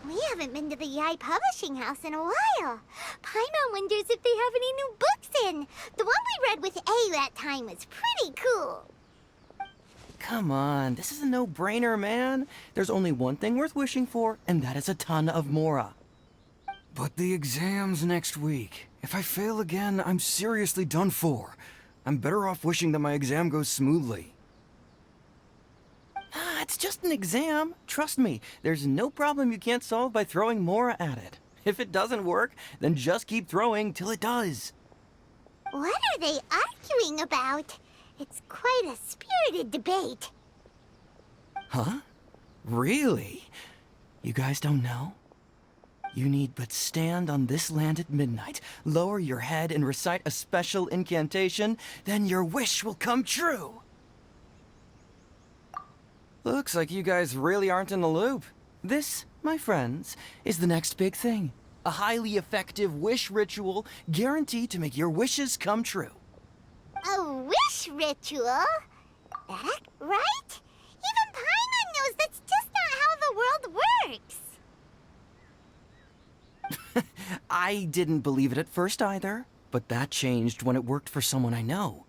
We haven't been to the Yae publishing house in a while. Paimon wonders if they have any new books in. The one we read with A that time was pretty cool. Come on, this is a no-brainer, man. There's only one thing worth wishing for, and that is a ton of Mora. But the exam's next week. If I fail again, I'm seriously done for. I'm better off wishing that my exam goes smoothly. Ah, it's just an exam. Trust me, there's no problem you can't solve by throwing Mora at it. If it doesn't work, then just keep throwing till it does. What are they arguing about? It's quite a spirited debate. Huh? Really? You guys don't know? You need but stand on this land at midnight, lower your head and recite a special incantation, then your wish will come true. Looks like you guys really aren't in the loop. This, my friends, is the next big thing. A highly effective wish ritual guaranteed to make your wishes come true. A wish ritual? That right? Even Paimon knows that's just not how the world works. I didn't believe it at first either, but that changed when it worked for someone I know.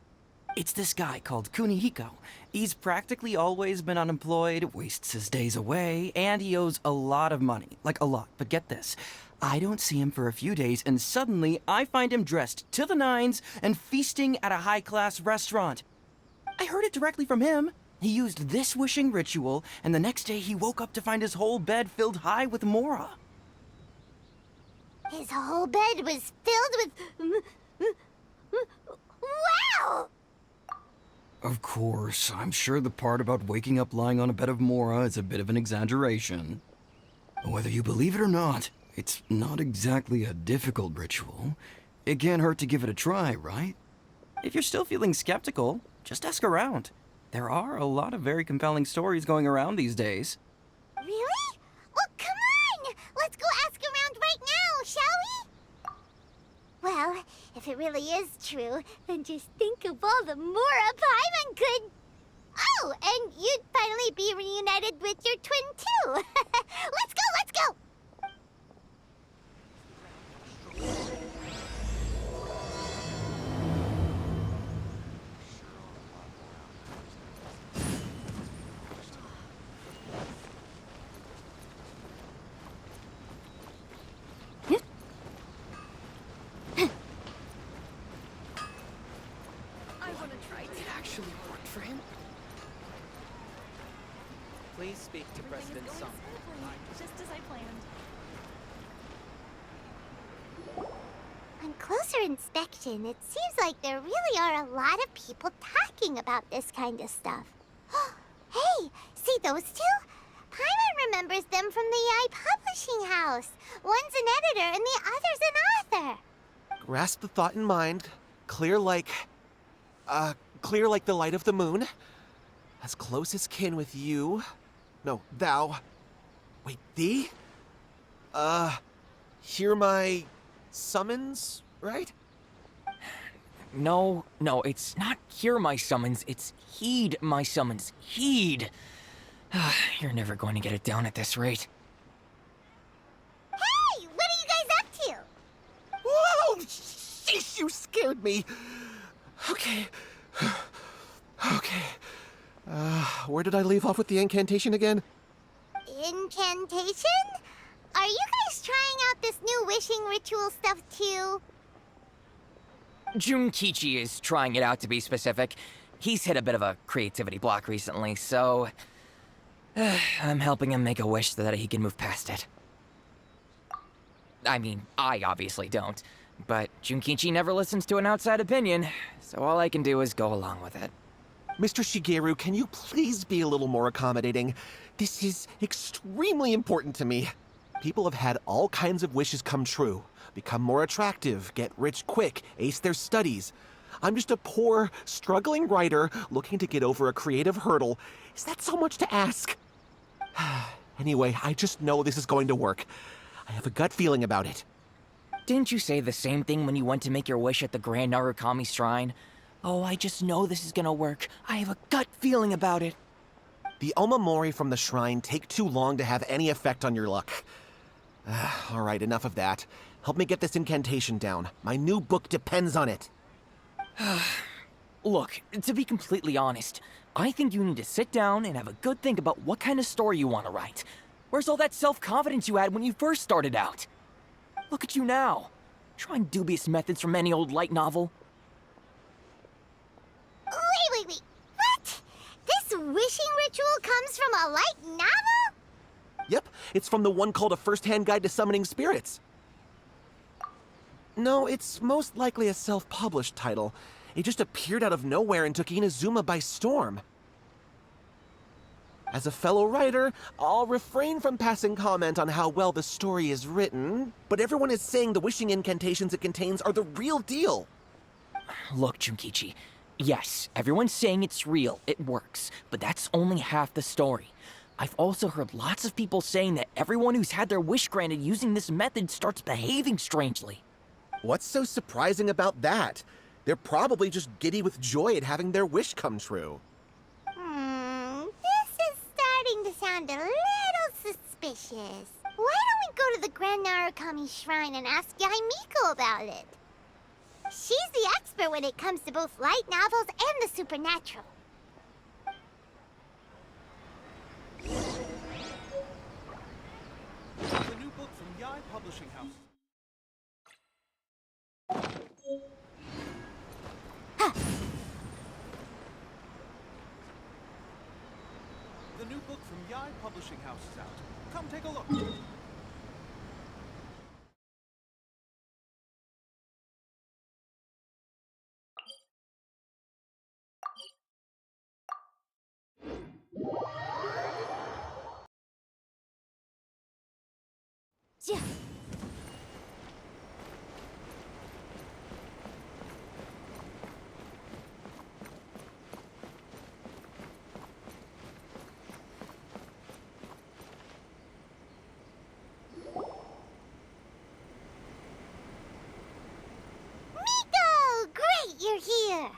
It's this guy called Kunihiko. He's practically always been unemployed, wastes his days away, and he owes a lot of money. Like a lot, but get this. I don't see him for a few days, and suddenly I find him dressed to the nines and feasting at a high-class restaurant. I heard it directly from him. He used this wishing ritual, and the next day he woke up to find his whole bed filled high with Mora. His whole bed was filled with... Wow! Of course, I'm sure the part about waking up lying on a bed of Mora is a bit of an exaggeration. Whether you believe it or not, it's not exactly a difficult ritual. It can't hurt to give it a try, right? If you're still feeling skeptical, just ask around. There are a lot of very compelling stories going around these days. Really? Well, come on! Let's go ask around right now, shall we? Well, if it really is true, then just think of all the Mora Paimon could... Oh, and you'd finally be reunited with your twin, too! Let's go, let's go! Please speak to President Sung. Just as I planned. On closer inspection, it seems like there really are a lot of people talking about this kind of stuff. Hey, see those two? Paimon remembers them from the Yae publishing house. One's an editor and the other's an author. Grasp the thought in mind. Clear like the light of the moon. As close as kin with you. No, thou. Wait, thee? Hear my summons, right? No, it's not hear my summons, it's heed my summons. Heed! You're never going to get it down at this rate. Hey, what are you guys up to? Whoa! Sheesh, you scared me. Okay. Okay. Where did I leave off with the incantation again? Incantation? Are you guys trying out this new wishing ritual stuff too? Junkichi is trying it out, to be specific. He's hit a bit of a creativity block recently, so... I'm helping him make a wish so that he can move past it. I mean, I obviously don't, but Junkichi never listens to an outside opinion, so all I can do is go along with it. Mr. Shigeru, can you please be a little more accommodating? This is extremely important to me. People have had all kinds of wishes come true. Become more attractive, get rich quick, ace their studies. I'm just a poor, struggling writer looking to get over a creative hurdle. Is that so much to ask? Anyway, I just know this is going to work. I have a gut feeling about it. Didn't you say the same thing when you went to make your wish at the Grand Narukami Shrine? Oh, I just know this is gonna work. I have a gut feeling about it. The omamori from the shrine take too long to have any effect on your luck. All right, enough of that. Help me get this incantation down. My new book depends on it. Look, to be completely honest, I think you need to sit down and have a good think about what kind of story you want to write. Where's all that self-confidence you had when you first started out? Look at you now, trying dubious methods from any old light novel. Wait. What? This wishing ritual comes from a light novel? Yep, it's from the one called A First-Hand Guide to Summoning Spirits. No, it's most likely a self-published title. It just appeared out of nowhere and took Inazuma by storm. As a fellow writer, I'll refrain from passing comment on how well the story is written, but everyone is saying the wishing incantations it contains are the real deal. Look, Junkichi, yes, everyone's saying it's real, it works, but that's only half the story. I've also heard lots of people saying that everyone who's had their wish granted using this method starts behaving strangely. What's so surprising about that? They're probably just giddy with joy at having their wish come true. This is starting to sound a little suspicious. Why don't we go to the Grand Narukami Shrine and ask Yae Miko about it? She's the expert when it comes to both light novels and the supernatural. The new book from Yae Publishing House. The new book from Yae Publishing House is out. Come take a look. Yeah. You're here.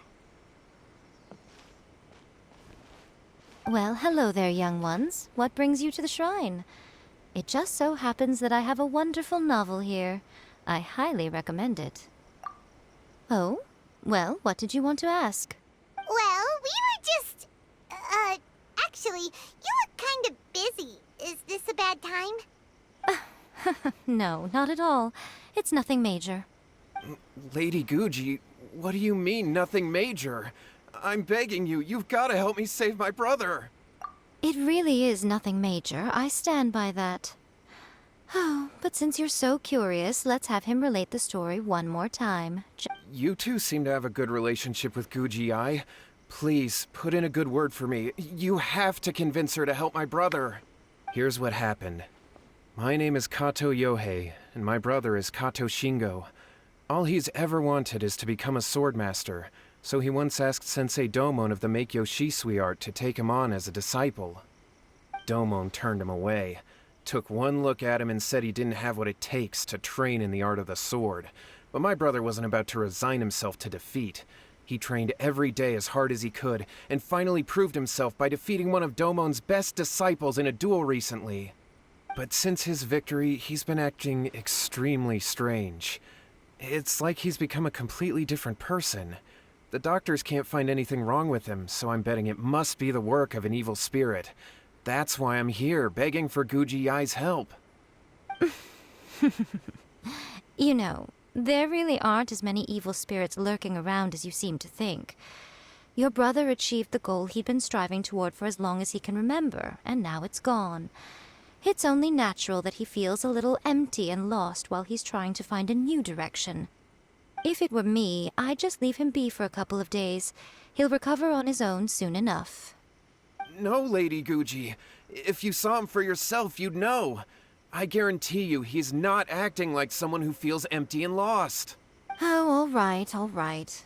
Well, hello there, young ones. What brings you to the shrine? It just so happens that I have a wonderful novel here. I highly recommend it. Oh? Well, what did you want to ask? Well, we were just... actually, you look kind of busy. Is this a bad time? No, not at all. It's nothing major. Lady Guji, what do you mean, nothing major? I'm begging you, you've got to help me save my brother. It really is nothing major. I stand by that. Oh, but since you're so curious, let's have him relate the story one more time. You two seem to have a good relationship with Guji-ai. Please, put in a good word for me. You have to convince her to help my brother. Here's what happened. My name is Kato Yohei, and my brother is Kato Shingo. All he's ever wanted is to become a swordmaster, so he once asked Sensei Domon of the Meikyo Shisui art to take him on as a disciple. Domon turned him away, took one look at him and said he didn't have what it takes to train in the art of the sword. But my brother wasn't about to resign himself to defeat. He trained every day as hard as he could, and finally proved himself by defeating one of Domon's best disciples in a duel recently. But since his victory, he's been acting extremely strange. It's like he's become a completely different person. The doctors can't find anything wrong with him, so I'm betting it must be the work of an evil spirit. That's why I'm here, begging for Guji-ai's help. You know, there really aren't as many evil spirits lurking around as you seem to think. Your brother achieved the goal he'd been striving toward for as long as he can remember, and now it's gone. It's only natural that he feels a little empty and lost while he's trying to find a new direction. If it were me, I'd just leave him be for a couple of days. He'll recover on his own soon enough. No, Lady Guji. If you saw him for yourself, you'd know. I guarantee you he's not acting like someone who feels empty and lost. Oh, all right, all right.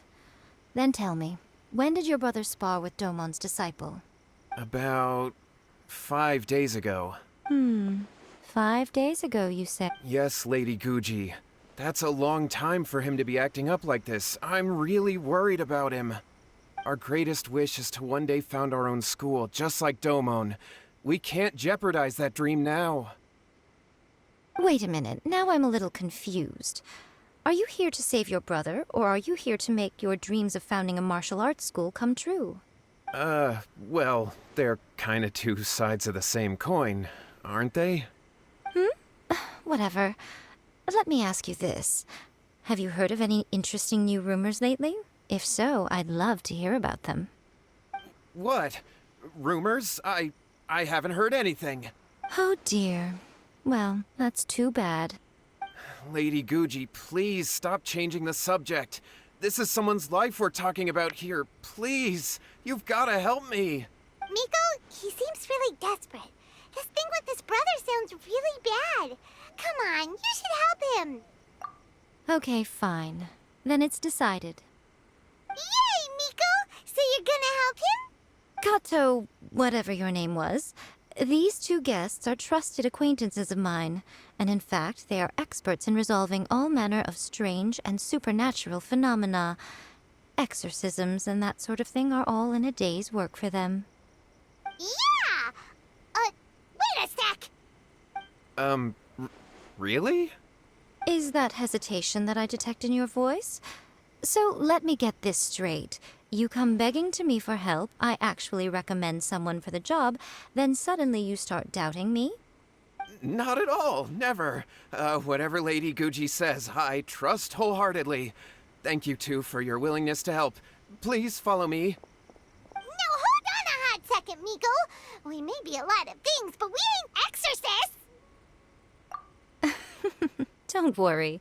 Then tell me, when did your brother spar with Domon's disciple? About 5 days ago. 5 days ago, you said. Yes, Lady Guji. That's a long time for him to be acting up like this. I'm really worried about him. Our greatest wish is to one day found our own school, just like Domon. We can't jeopardize that dream now. Wait a minute, now I'm a little confused. Are you here to save your brother, or are you here to make your dreams of founding a martial arts school come true? Well, they're kinda two sides of the same coin, aren't they? Whatever. Let me ask you this. Have you heard of any interesting new rumors lately? If so, I'd love to hear about them. What? Rumors? I haven't heard anything. Oh dear. Well, that's too bad. Lady Guji, please stop changing the subject. This is someone's life we're talking about here. Please, you've gotta help me. Miko, he seems really desperate. His thing with his brother sounds really bad. Come on, you should help him. Okay, fine. Then it's decided. Yay, Miko! So you're gonna help him? Kato, whatever your name was, these two guests are trusted acquaintances of mine, and in fact, they are experts in resolving all manner of strange and supernatural phenomena. Exorcisms and that sort of thing are all in a day's work for them. Yeah! Wait a sec! Really? Is that hesitation that I detect in your voice? So let me get this straight. You come begging to me for help, I actually recommend someone for the job, then suddenly you start doubting me? Not at all, never. Whatever Lady Guji says, I trust wholeheartedly. Thank you, too, for your willingness to help. Please follow me. No, hold on a hot second, Miko. We may be a lot of things, but we ain't exorcists! Don't worry.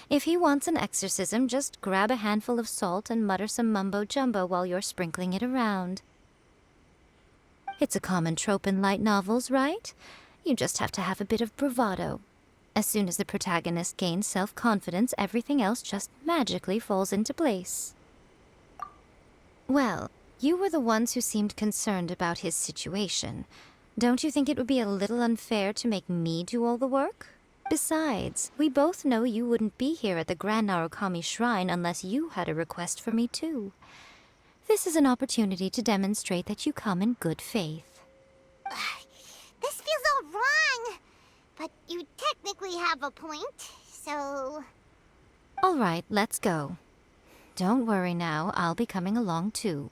If he wants an exorcism, just grab a handful of salt and mutter some mumbo-jumbo while you're sprinkling it around. It's a common trope in light novels, right? You just have to have a bit of bravado. As soon as the protagonist gains self-confidence, everything else just magically falls into place. Well, you were the ones who seemed concerned about his situation. Don't you think it would be a little unfair to make me do all the work? Besides, we both know you wouldn't be here at the Grand Narukami Shrine unless you had a request for me too. This is an opportunity to demonstrate that you come in good faith. This feels all wrong. But you technically have a point, so... All right, let's go. Don't worry now, I'll be coming along too.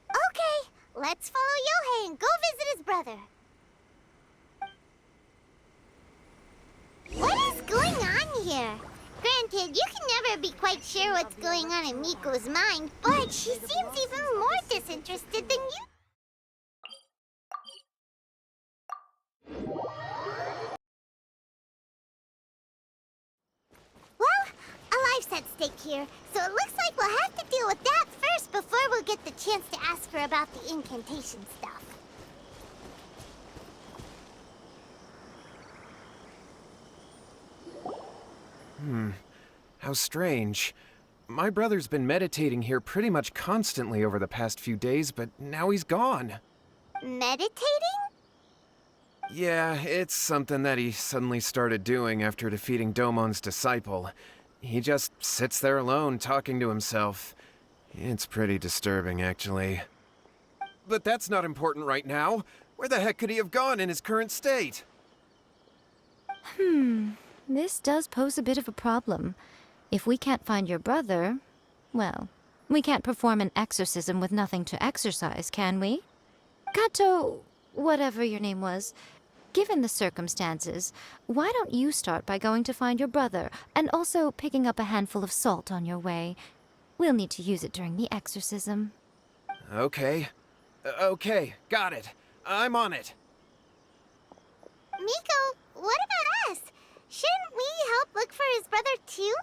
Okay, let's follow Yohei and go visit his brother. What is going on here? Granted, you can never be quite sure what's going on in Miko's mind, but she seems even more disinterested than you. Well, a life's at stake here, so it looks like we'll have to deal with that first before we'll get the chance to ask her about the incantation stuff. How strange. My brother's been meditating here pretty much constantly over the past few days, but now he's gone. Meditating? Yeah, it's something that he suddenly started doing after defeating Domon's disciple. He just sits there alone, talking to himself. It's pretty disturbing, actually. But that's not important right now. Where the heck could he have gone in his current state? This does pose a bit of a problem. If we can't find your brother, well, we can't perform an exorcism with nothing to exorcise, can we? Kato, whatever your name was, given the circumstances, why don't you start by going to find your brother, and also picking up a handful of salt on your way? We'll need to use it during the exorcism. Okay. Okay, got it. I'm on it. Miko, what about us? Shouldn't we help look for his brother too?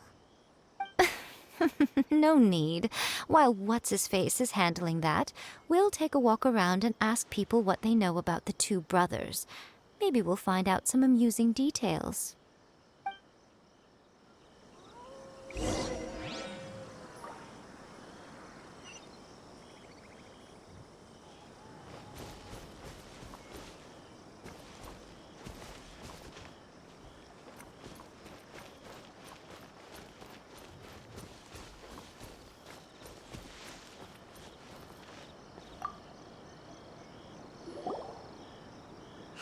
No need. While What's-His-Face is handling that, we'll take a walk around and ask people what they know about the two brothers. Maybe we'll find out some amusing details.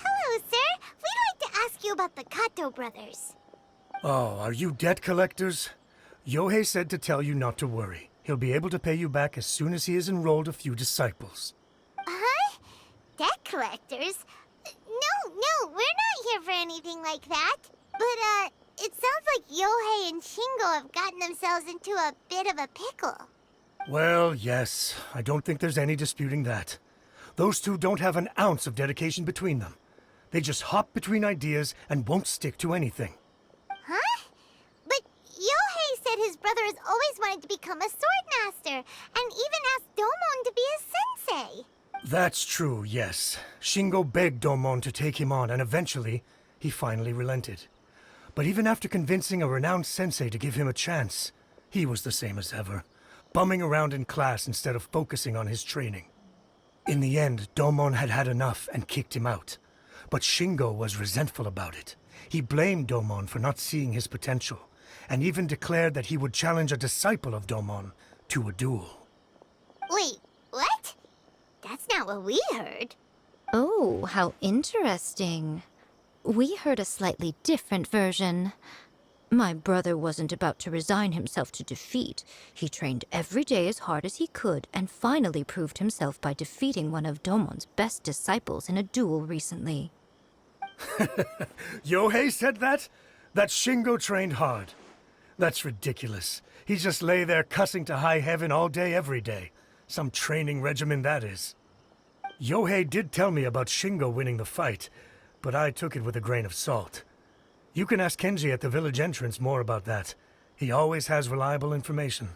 Hello, sir. We'd like to ask you about the Kato brothers. Oh, are you debt collectors? Yohei said to tell you not to worry. He'll be able to pay you back as soon as he has enrolled a few disciples. Huh? Debt collectors? No, we're not here for anything like that. But, it sounds like Yohei and Shingo have gotten themselves into a bit of a pickle. Well, yes. I don't think there's any disputing that. Those two don't have an ounce of dedication between them. They just hop between ideas and won't stick to anything. Huh? But Yohei said his brother has always wanted to become a sword master, and even asked Domon to be his sensei. That's true, yes. Shingo begged Domon to take him on, and eventually, he finally relented. But even after convincing a renowned sensei to give him a chance, he was the same as ever, bumming around in class instead of focusing on his training. In the end, Domon had had enough and kicked him out. But Shingo was resentful about it. He blamed Domon for not seeing his potential, and even declared that he would challenge a disciple of Domon to a duel. Wait, what? That's not what we heard. Oh, how interesting. We heard a slightly different version. My brother wasn't about to resign himself to defeat. He trained every day as hard as he could and finally proved himself by defeating one of Domon's best disciples in a duel recently. Yohei said that? That Shingo trained hard. That's ridiculous. He just lay there cussing to high heaven all day every day. Some training regimen that is. Yohei did tell me about Shingo winning the fight, but I took it with a grain of salt. You can ask Kenji at the village entrance more about that. He always has reliable information.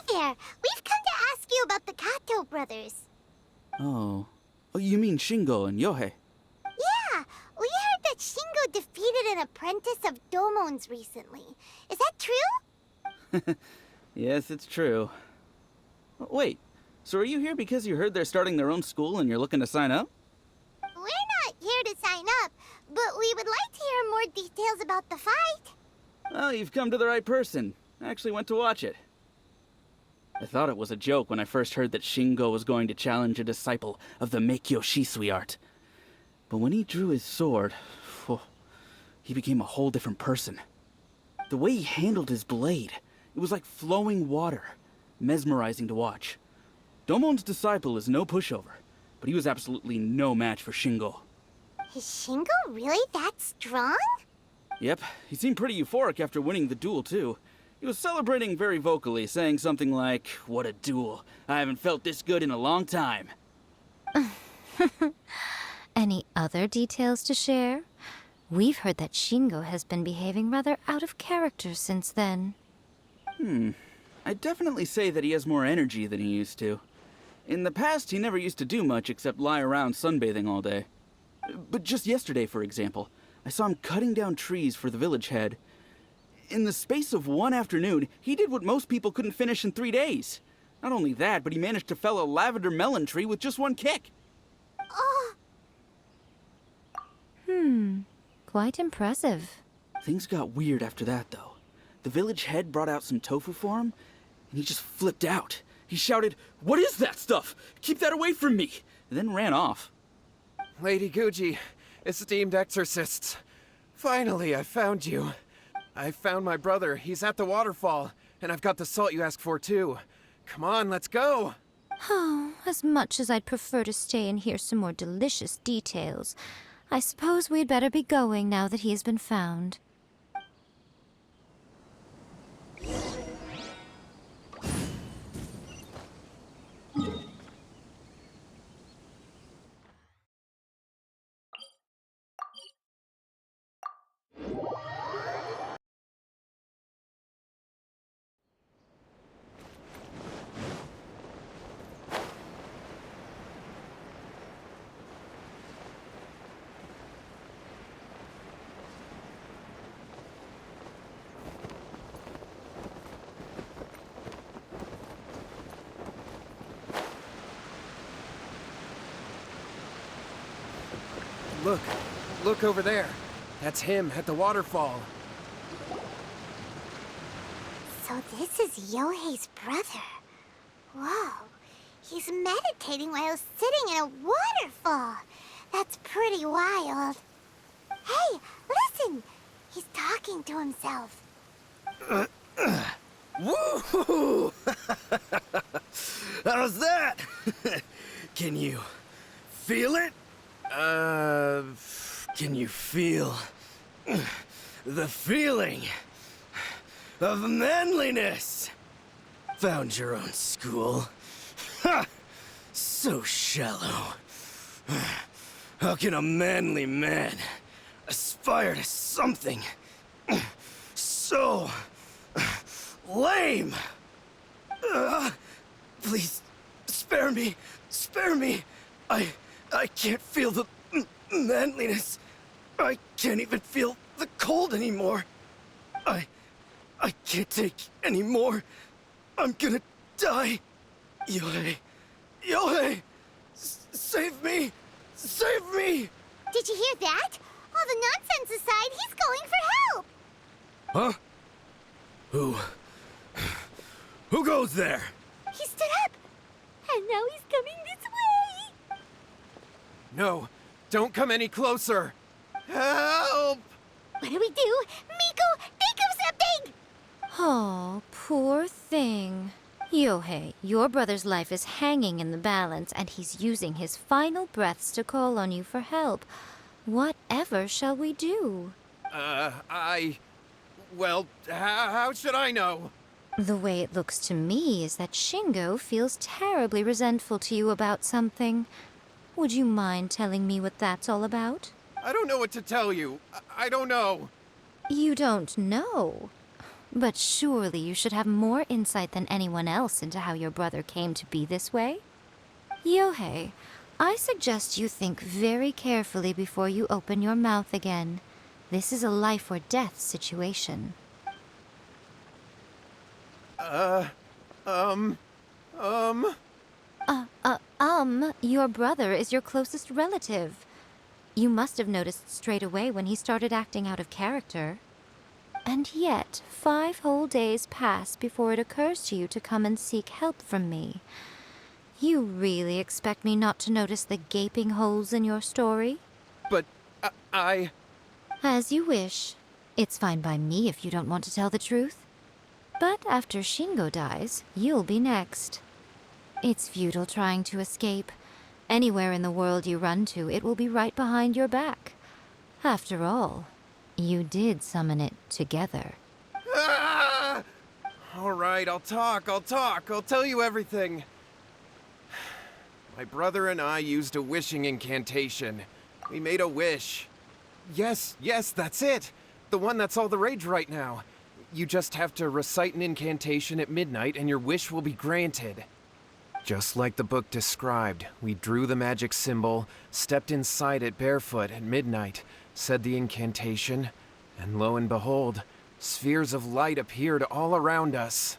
There, we've come to ask you about the Kato brothers. Oh, you mean Shingo and Yohei? Yeah, we heard that Shingo defeated an apprentice of Domon's recently. Is that true? Yes, it's true. Wait, so are you here because you heard they're starting their own school and you're looking to sign up? We're not here to sign up, but we would like to hear more details about the fight. Well, you've come to the right person. I actually went to watch it. I thought it was a joke when I first heard that Shingo was going to challenge a disciple of the Meikyo Shisui art. But when he drew his sword, he became a whole different person. The way he handled his blade, it was like flowing water, mesmerizing to watch. Domon's disciple is no pushover, but he was absolutely no match for Shingo. Is Shingo really that strong? Yep, he seemed pretty euphoric after winning the duel too. He was celebrating very vocally, saying something like, "What a duel. I haven't felt this good in a long time." Any other details to share? We've heard that Shingo has been behaving rather out of character since then. I'd definitely say that he has more energy than he used to. In the past, he never used to do much except lie around sunbathing all day. But just yesterday, for example, I saw him cutting down trees for the village head. In the space of one afternoon, he did what most people couldn't finish in 3 days. Not only that, but he managed to fell a lavender melon tree with just one kick. Oh, Quite impressive. Things got weird after that, though. The village head brought out some tofu for him, and he just flipped out. He shouted, "What is that stuff? Keep that away from me!" and then ran off. Lady Guji, esteemed exorcists. Finally, I found you. I found my brother. He's at the waterfall. And I've got the salt you asked for, too. Come on, let's go! Oh, as much as I'd prefer to stay and hear some more delicious details, I suppose we'd better be going now that he has been found. Look. Look over there. That's him at the waterfall. So this is Yohei's brother. Whoa. He's meditating while sitting in a waterfall. That's pretty wild. Hey, listen! He's talking to himself. Woo! How's that? Can you feel it? Can you feel the feeling of manliness? Found your own school. Ha! So shallow. How can a manly man aspire to something so lame? Please, spare me. Spare me. I can't feel the manliness. I can't even feel the cold anymore. I can't take any more. I'm gonna die. Yohei. Yohei! Save me! Save me! Did you hear that? All the nonsense aside, he's going for help! Huh? Who goes there? He stood up! And now he's coming this way! No, don't come any closer! Help! What do we do? Miko, think of something! Oh, poor thing. Yohei, your brother's life is hanging in the balance, and he's using his final breaths to call on you for help. Whatever shall we do? Well, how should I know? The way it looks to me is that Shingo feels terribly resentful to you about something. Would you mind telling me what that's all about? I don't know what to tell you. I don't know. You don't know? But surely you should have more insight than anyone else into how your brother came to be this way? Yohei, I suggest you think very carefully before you open your mouth again. This is a life or death situation. Your brother is your closest relative. You must have noticed straight away when he started acting out of character. And yet, 5 whole days pass before it occurs to you to come and seek help from me. You really expect me not to notice the gaping holes in your story? But, As you wish. It's fine by me if you don't want to tell the truth. But after Shingo dies, you'll be next. It's futile trying to escape. Anywhere in the world you run to, it will be right behind your back. After all, you did summon it together. Ah! All right, I'll talk. I'll tell you everything. My brother and I used a wishing incantation. We made a wish. Yes, that's it. The one that's all the rage right now. You just have to recite an incantation at midnight and your wish will be granted. Just like the book described, we drew the magic symbol, stepped inside it barefoot at midnight, said the incantation, and lo and behold, spheres of light appeared all around us.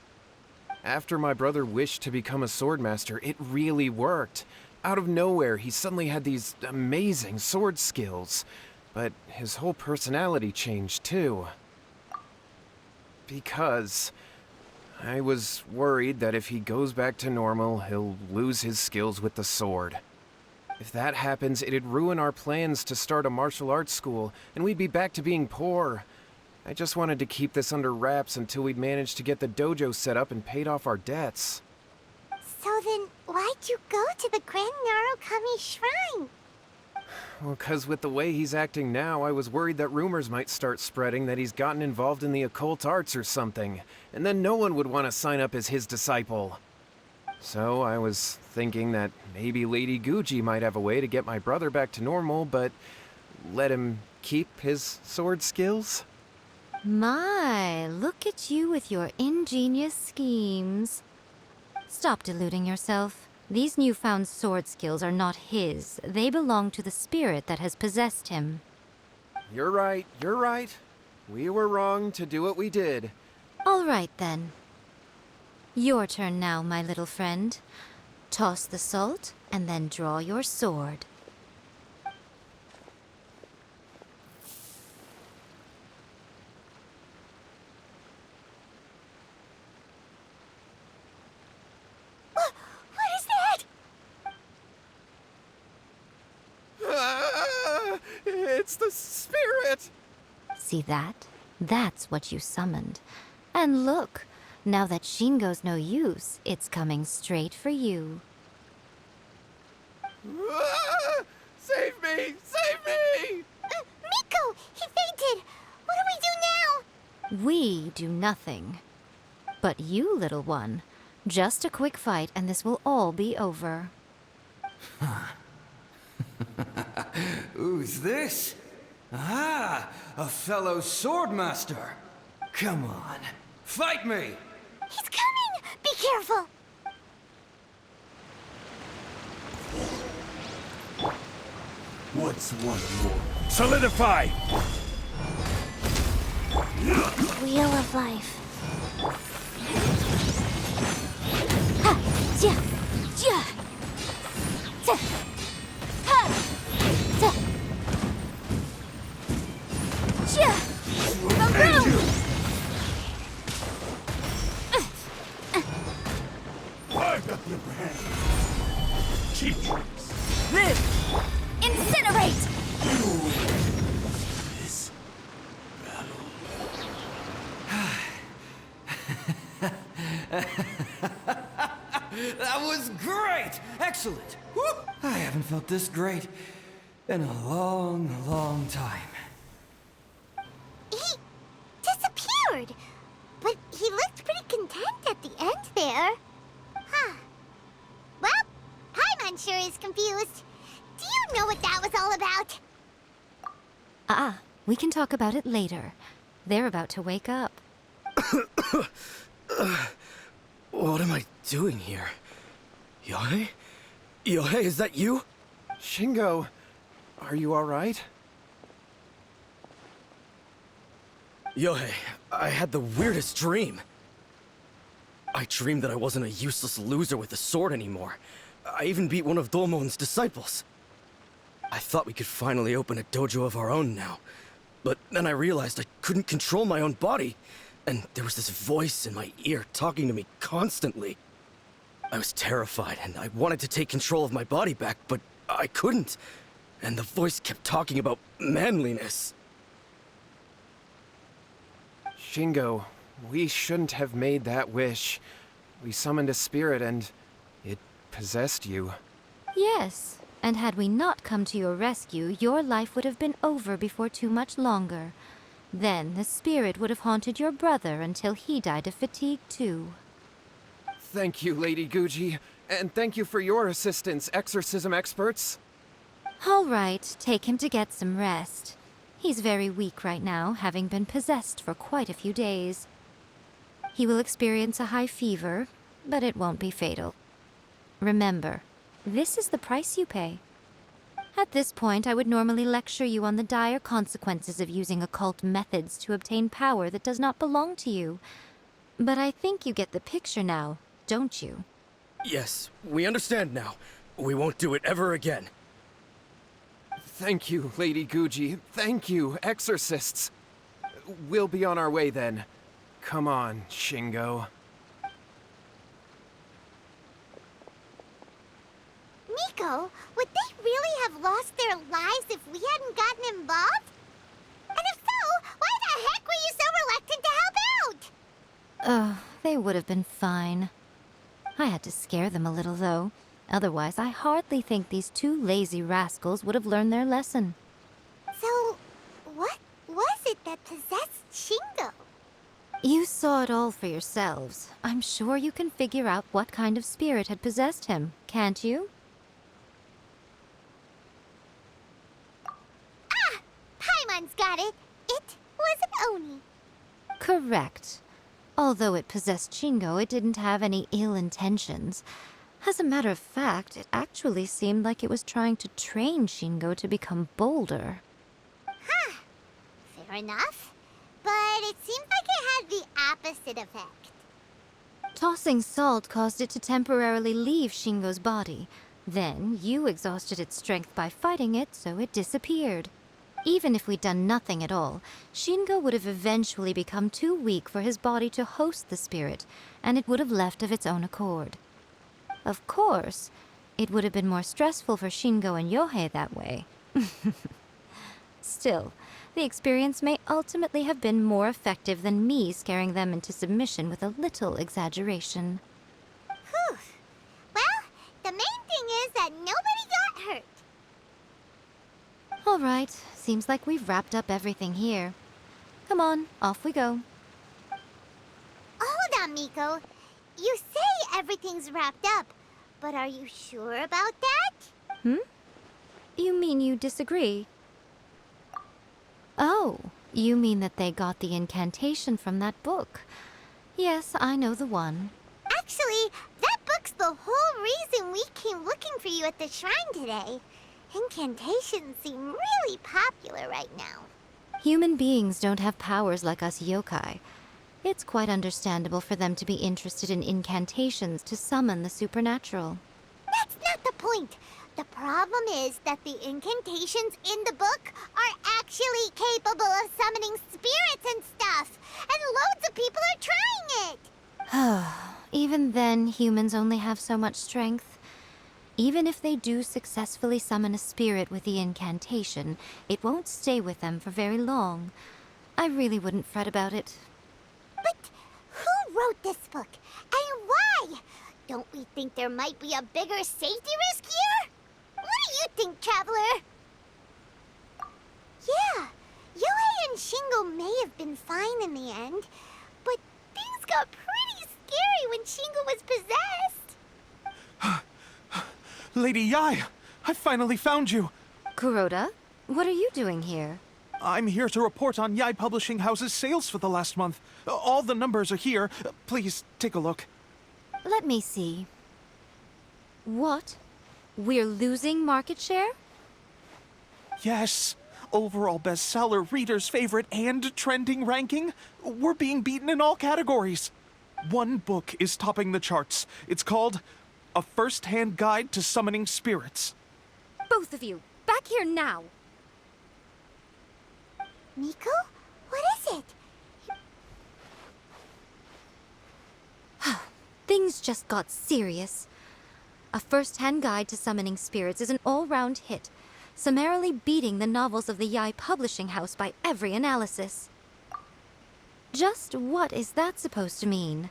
After my brother wished to become a swordmaster, it really worked. Out of nowhere, he suddenly had these amazing sword skills. But his whole personality changed too. Because I was worried that if he goes back to normal, he'll lose his skills with the sword. If that happens, it'd ruin our plans to start a martial arts school, and we'd be back to being poor. I just wanted to keep this under wraps until we'd managed to get the dojo set up and paid off our debts. So then, why'd you go to the Grand Narukami Shrine? Well, 'cause with the way he's acting now, I was worried that rumors might start spreading that he's gotten involved in the occult arts or something, and then no one would want to sign up as his disciple. So I was thinking that maybe Lady Guji might have a way to get my brother back to normal, but let him keep his sword skills? My, look at you with your ingenious schemes. Stop deluding yourself. These newfound sword skills are not his. They belong to the spirit that has possessed him. You're right, you're right. We were wrong to do what we did. All right, then. Your turn now, my little friend. Toss the salt, and then draw your sword. What is that? Ah, it's the spirit! See that? That's what you summoned. And look, now that Shingo's no use, it's coming straight for you. Ah, save me! Save me! Miko! He fainted! What do we do now? We do nothing. But you, little one, just a quick fight and this will all be over. Who's this? Ah, a fellow swordmaster. Come on, fight me! He's coming! Be careful! What's one more? Solidify! Wheel of life. Ha! Ja! Ja! Ta! Ha! Ta! Ja! Boom! I've got the upper hand. Cheap tricks. Live! Incinerate! This That was great! Excellent! Whoop. I haven't felt this great in a long, long time. He disappeared! But he looked pretty content at the end there. Huh. Well, Paimon sure is confused. Do you know what that was all about? We can talk about it later. They're about to wake up. What am I doing here? Yae? Yae, is that you? Shingo, are you alright? Yae, I had the weirdest dream. I dreamed that I wasn't a useless loser with a sword anymore. I even beat one of Domon's disciples. I thought we could finally open a dojo of our own now. But then I realized I couldn't control my own body. And there was this voice in my ear talking to me constantly. I was terrified and I wanted to take control of my body back, but I couldn't. And the voice kept talking about manliness. Shingo, we shouldn't have made that wish. We summoned a spirit and it possessed you. Yes, and had we not come to your rescue, your life would have been over before too much longer. Then the spirit would have haunted your brother until he died of fatigue too. Thank you, Lady Guji, and thank you for your assistance, exorcism experts. All right, take him to get some rest. He's very weak right now, having been possessed for quite a few days. He will experience a high fever, but it won't be fatal. Remember, this is the price you pay. At this point, I would normally lecture you on the dire consequences of using occult methods to obtain power that does not belong to you. But I think you get the picture now, don't you? Yes, we understand now. We won't do it ever again. Thank you, Lady Guji. Thank you, exorcists. We'll be on our way then. Come on, Shingo. Miko, would they really have lost their lives if we hadn't gotten involved? And if so, why the heck were you so Oh, they would have been fine. I had to scare them a little, though. Otherwise, I hardly think these two lazy rascals would have learned their lesson. So, what was it that possessed Shingo? You saw it all for yourselves. I'm sure you can figure out what kind of spirit had possessed him, can't you? Ah! Paimon's got it. It was an Oni. Correct. Although it possessed Shingo, it didn't have any ill intentions. As a matter of fact, it actually seemed like it was trying to train Shingo to become bolder. Huh. Fair enough. But it seemed like it had the opposite effect. Tossing salt caused it to temporarily leave Shingo's body. Then, you exhausted its strength by fighting it, so it disappeared. Even if we'd done nothing at all, Shingo would have eventually become too weak for his body to host the spirit, and it would have left of its own accord. Of course, it would have been more stressful for Shingo and Yohei that way. Still, the experience may ultimately have been more effective than me scaring them into submission with a little exaggeration. Whew. Well, the main thing is that nobody got hurt. All right, seems like we've wrapped up everything here. Come on, off we go. Hold on, Miko. You say everything's wrapped up, but are you sure about that? You mean you disagree? Oh, you mean that they got the incantation from that book. Yes, I know the one. Actually, that book's the whole reason we came looking for you at the shrine today. Incantations seem really popular right now. Human beings don't have powers like us yokai. It's quite understandable for them to be interested in incantations to summon the supernatural. That's not the point. The problem is that the incantations in the book are actually capable of summoning spirits and stuff, and loads of people are trying it. Even then, humans only have so much strength. Even if they do successfully summon a spirit with the incantation, it won't stay with them for very long. I really wouldn't fret about it. But who wrote this book, and why? Don't we think there might be a bigger safety risk here? What do you think, Traveler? Yeah, Yohei and Shingo may have been fine in the end, but things got pretty scary when Shingo was possessed. Lady Yae, I finally found you. Kuroda, what are you doing here? I'm here to report on Yae Publishing House's sales for the last month. All the numbers are here. Please take a look. Let me see. What? We're losing market share? Yes. Overall bestseller, readers' favorite, and trending ranking. We're being beaten in all categories. One book is topping the charts. It's called A First-Hand Guide to Summoning Spirits. Both of you, back here now! Miko? What is it? Things just got serious. A First-Hand Guide to Summoning Spirits is an all-round hit, summarily beating the novels of the Yae Publishing House by every analysis. Just what is that supposed to mean?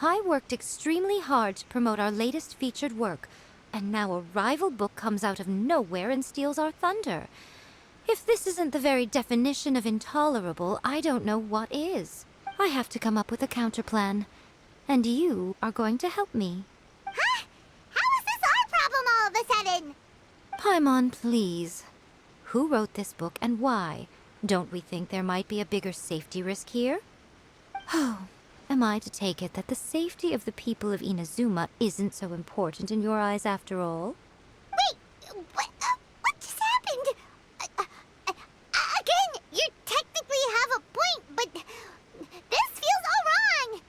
I worked extremely hard to promote our latest featured work, and now a rival book comes out of nowhere and steals our thunder. If this isn't the very definition of intolerable, I don't know what is. I have to come up with a counterplan, and you are going to help me. Huh? How is this our problem all of a sudden? Paimon, please. Who wrote this book and why? Don't we think there might be a bigger safety risk here? Oh, am I to take it that the safety of the people of Inazuma isn't so important in your eyes after all? Wait, what just happened? Again, you technically have a point, but this feels all wrong.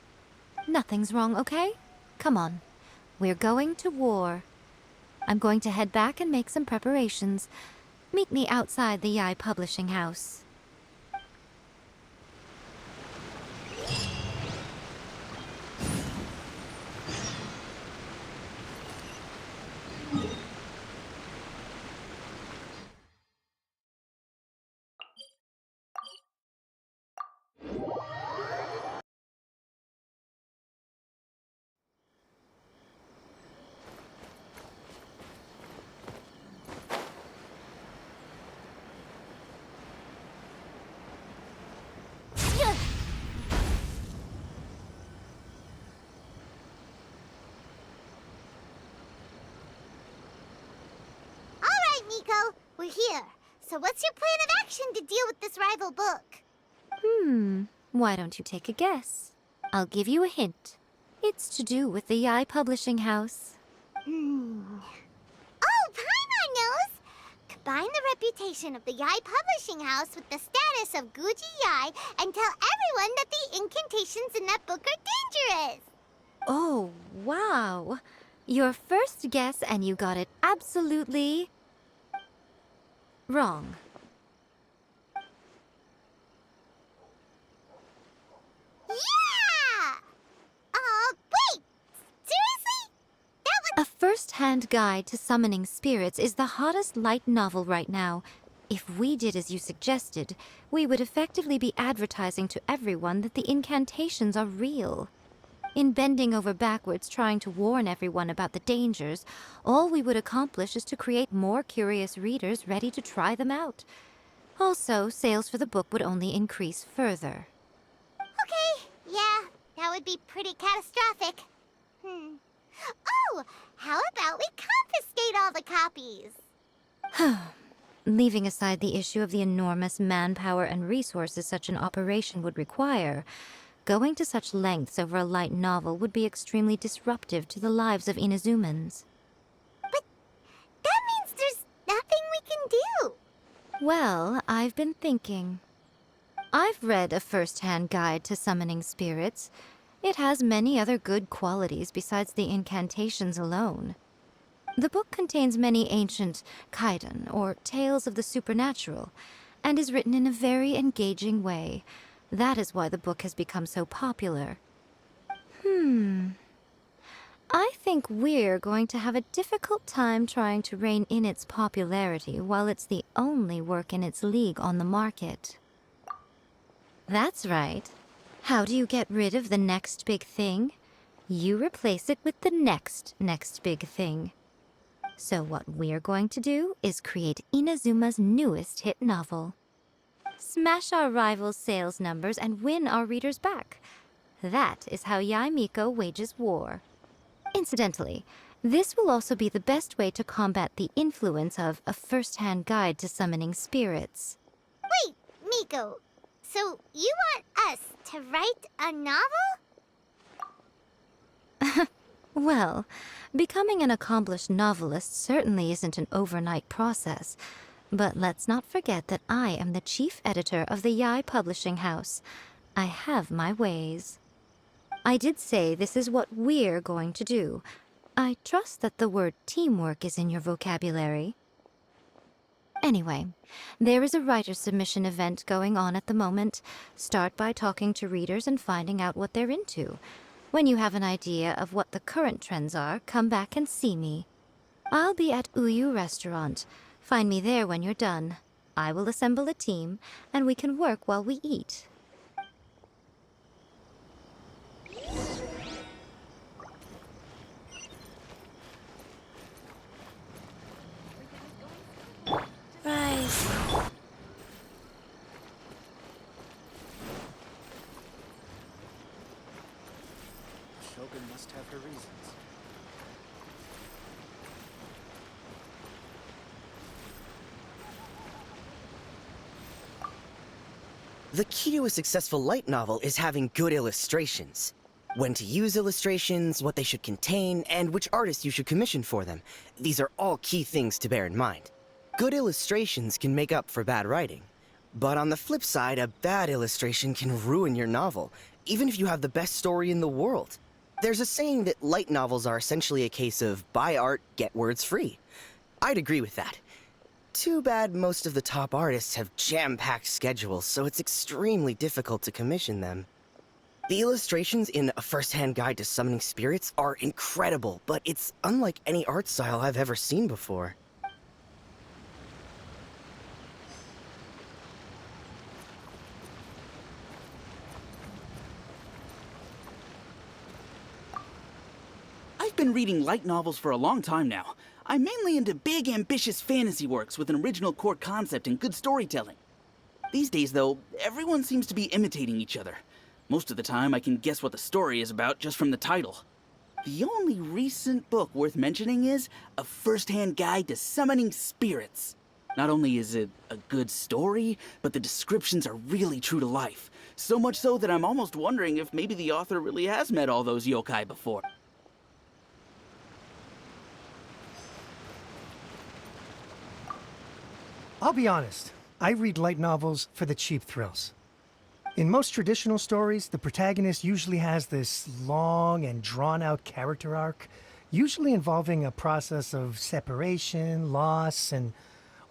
Nothing's wrong, okay? Come on. We're going to war. I'm going to head back and make some preparations. Meet me outside the Yae Publishing House. Miko. We're here. So what's your plan of action to deal with this rival book? Why don't you take a guess? I'll give you a hint. It's to do with the Yae Publishing House. Oh, Paimon knows! Combine the reputation of the Yae Publishing House with the status of Guji Yae and tell everyone that the incantations in that book are dangerous! Oh, wow. Your first guess and you got it absolutely wrong. Yeah! Wait! Seriously? That was— A first-hand guide to summoning spirits is the hottest light novel right now. If we did as you suggested, we would effectively be advertising to everyone that the incantations are real. In bending over backwards trying to warn everyone about the dangers, all we would accomplish is to create more curious readers ready to try them out. Also, sales for the book would only increase further. Okay, yeah, that would be pretty catastrophic. Oh, how about we confiscate all the copies? Leaving aside the issue of the enormous manpower and resources such an operation would require, going to such lengths over a light novel would be extremely disruptive to the lives of Inazumans. But that means there's nothing we can do. Well, I've been thinking. I've read a first-hand guide to summoning spirits. It has many other good qualities besides the incantations alone. The book contains many ancient kaidan, or tales of the supernatural, and is written in a very engaging way. That is why the book has become so popular. I think we're going to have a difficult time trying to rein in its popularity while it's the only work in its league on the market. That's right. How do you get rid of the next big thing? You replace it with the next big thing. So what we're going to do is create Inazuma's newest hit novel. Smash our rivals' sales numbers and win our readers back. That is how Yae Miko wages war. Incidentally, this will also be the best way to combat the influence of a first-hand guide to summoning spirits. Wait, Miko. So you want us to write a novel? Well, becoming an accomplished novelist certainly isn't an overnight process. But let's not forget that I am the chief editor of the Yae Publishing House. I have my ways. I did say this is what we're going to do. I trust that the word teamwork is in your vocabulary. Anyway, there is a writer submission event going on at the moment. Start by talking to readers and finding out what they're into. When you have an idea of what the current trends are, come back and see me. I'll be at Uyu Restaurant. Find me there when you're done. I will assemble a team, and we can work while we eat. Rise. Shogun must have her reasons. The key to a successful light novel is having good illustrations. When to use illustrations, what they should contain, and which artist you should commission for them. These are all key things to bear in mind. Good illustrations can make up for bad writing. But on the flip side, a bad illustration can ruin your novel, even if you have the best story in the world. There's a saying that light novels are essentially a case of buy art, get words free. I'd agree with that. Too bad most of the top artists have jam-packed schedules, so it's extremely difficult to commission them. The illustrations in A First-Hand Guide to Summoning Spirits are incredible, but it's unlike any art style I've ever seen before. I've been reading light novels for a long time now. I'm mainly into big, ambitious fantasy works with an original core concept and good storytelling. These days, though, everyone seems to be imitating each other. Most of the time, I can guess what the story is about just from the title. The only recent book worth mentioning is A First-Hand Guide to Summoning Spirits. Not only is it a good story, but the descriptions are really true to life. So much so that I'm almost wondering if maybe the author really has met all those yokai before. I'll be honest, I read light novels for the cheap thrills. In most traditional stories, the protagonist usually has this long and drawn-out character arc, usually involving a process of separation, loss, and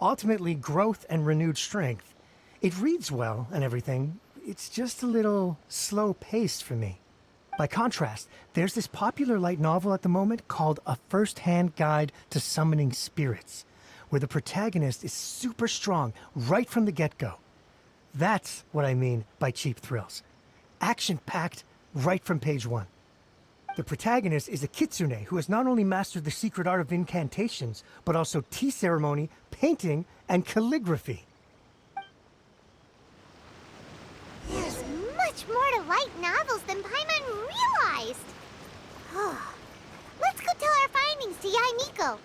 ultimately growth and renewed strength. It reads well and everything, it's just a little slow-paced for me. By contrast, there's this popular light novel at the moment called A First-Hand Guide to Summoning Spirits, where the protagonist is super strong right from the get-go. That's what I mean by cheap thrills. Action-packed right from page 1. The protagonist is a kitsune who has not only mastered the secret art of incantations, but also tea ceremony, painting, and calligraphy. There's much more to light novels than Paimon realized. Let's go tell our findings to Yae Miko.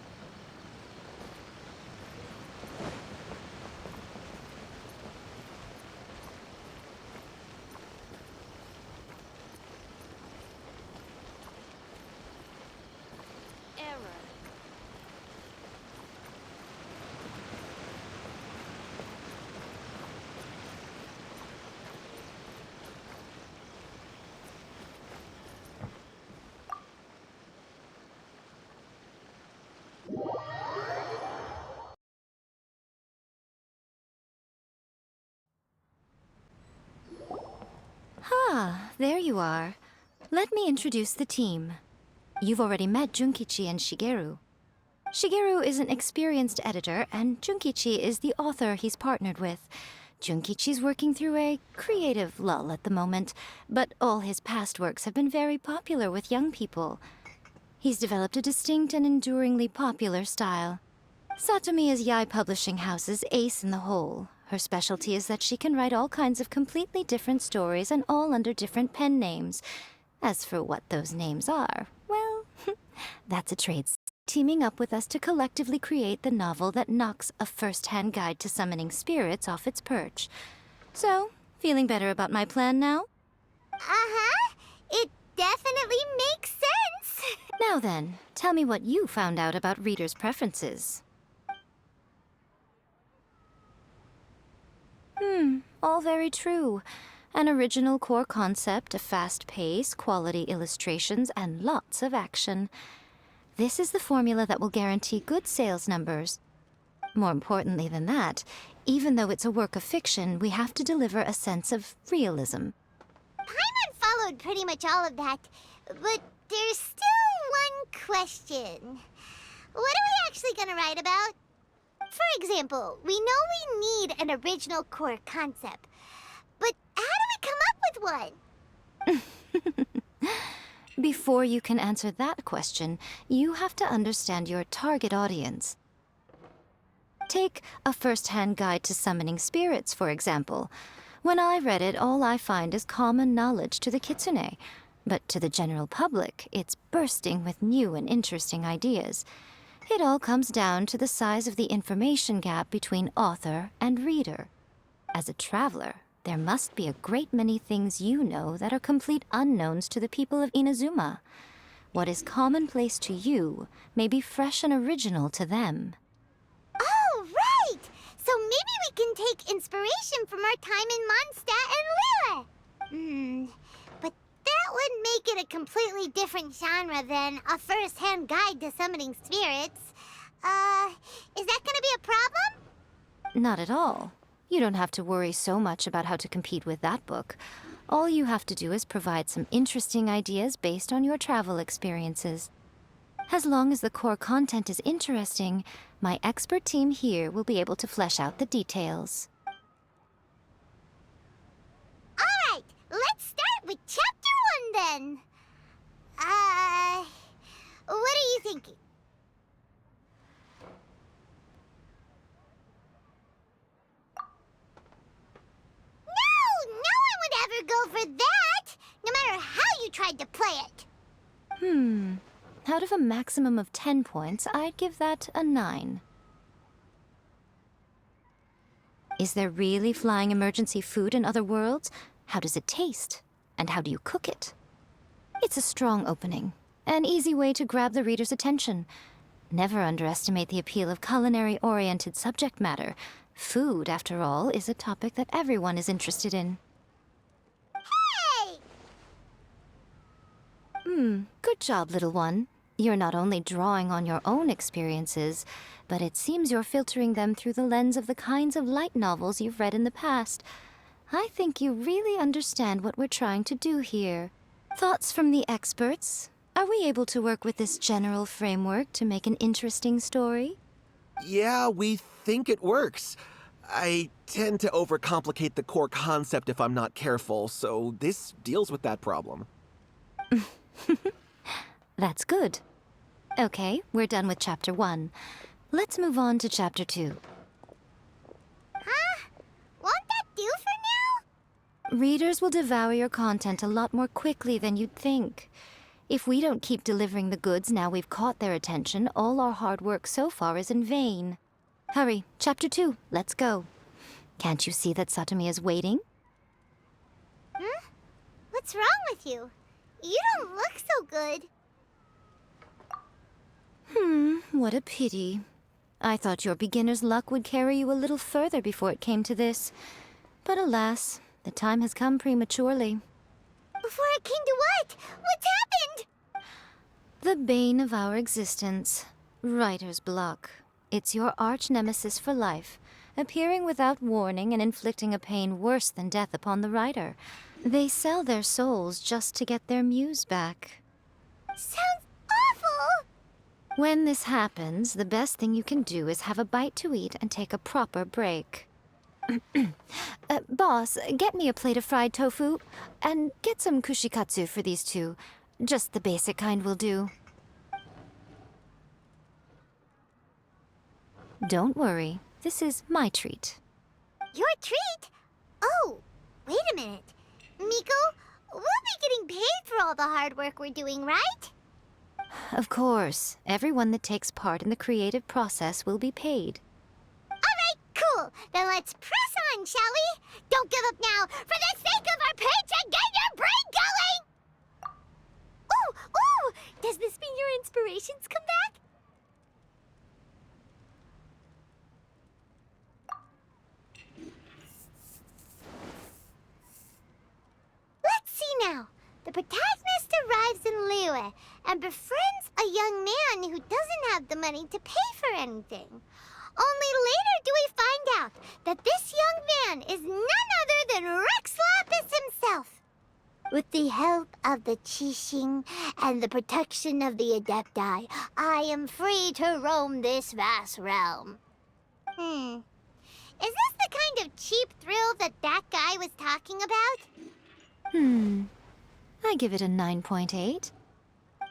Ah, there you are. Let me introduce the team. You've already met Junkichi and Shigeru. Shigeru is an experienced editor, and Junkichi is the author he's partnered with. Junkichi's working through a creative lull at the moment, but all his past works have been very popular with young people. He's developed a distinct and enduringly popular style. Satomi is Yae Publishing House's ace in the hole. Her specialty is that she can write all kinds of completely different stories and all under different pen names. As for what those names are, well, that's a trade. Teaming up with us to collectively create the novel that knocks A First-Hand Guide to Summoning Spirits off its perch. So, feeling better about my plan now? Uh-huh. It definitely makes sense. Now then, tell me what you found out about readers' preferences. All very true. An original core concept, a fast pace, quality illustrations, and lots of action. This is the formula that will guarantee good sales numbers. More importantly than that, even though it's a work of fiction, we have to deliver a sense of realism. Paimon followed pretty much all of that, but there's still one question. What are we actually gonna write about? For example, we know we need an original core concept, but how do we come up with one? Before you can answer that question, you have to understand your target audience. Take A First-Hand Guide to Summoning Spirits, for example. When I read it, all I find is common knowledge to the kitsune, but to the general public, it's bursting with new and interesting ideas. It all comes down to the size of the information gap between author and reader. As a traveler, there must be a great many things you know that are complete unknowns to the people of Inazuma. What is commonplace to you may be fresh and original to them. Oh, right! So maybe we can take inspiration from our time in Mondstadt and Lille. But that would make it a completely different genre than A First-Hand Guide to Summoning Spirits. Is that gonna be a problem? Not at all. You don't have to worry so much about how to compete with that book. All you have to do is provide some interesting ideas based on your travel experiences. As long as the core content is interesting, my expert team here will be able to flesh out the details. All right, let's start with Chapter 1 then. What are you thinking? No one would ever go for that, no matter how you tried to play it. Out of a maximum of 10 points, I'd give that a 9. Is there really flying emergency food in other worlds? How does it taste? And how do you cook it? It's a strong opening. An easy way to grab the reader's attention. Never underestimate the appeal of culinary-oriented subject matter. Food, after all, is a topic that everyone is interested in. Hey! Good job, little one. You're not only drawing on your own experiences, but it seems you're filtering them through the lens of the kinds of light novels you've read in the past. I think you really understand what we're trying to do here. Thoughts from the experts? Are we able to work with this general framework to make an interesting story? Yeah, we think it works. I tend to overcomplicate the core concept if I'm not careful, so this deals with that problem. That's good. Okay, we're done with Chapter 1. Let's move on to Chapter 2. Huh? Won't that do for now? Readers will devour your content a lot more quickly than you'd think. If we don't keep delivering the goods now we've caught their attention, all our hard work so far is in vain. Hurry, Chapter 2, let's go. Can't you see that Satomi is waiting? What's wrong with you? You don't look so good. What a pity. I thought your beginner's luck would carry you a little further before it came to this. But alas, the time has come prematurely. Before it came to what? What's happened? The bane of our existence. Writer's block. It's your arch-nemesis for life, appearing without warning and inflicting a pain worse than death upon the writer. They sell their souls just to get their muse back. Sounds awful! When this happens, the best thing you can do is have a bite to eat and take a proper break. Boss, get me a plate of fried tofu, and get some kushikatsu for these two. Just the basic kind will do. Don't worry, this is my treat. Your treat? Oh, wait a minute. Miko, we'll be getting paid for all the hard work we're doing, right? Of course, everyone that takes part in the creative process will be paid. Alright, cool. Then let's press on, shall we? Don't give up now. For the sake of our paycheck, get your brain going! Ooh! Does this mean your inspirations come back? Let's see now. The protagonist arrives in Liyue and befriends a young man who doesn't have the money to pay for anything. Only later do we find out that this young man is none other than Rex Lapis himself. With the help of the Qixing and the protection of the Adepti, I am free to roam this vast realm. Is this the kind of cheap thrill that guy was talking about? I give it a 9.8.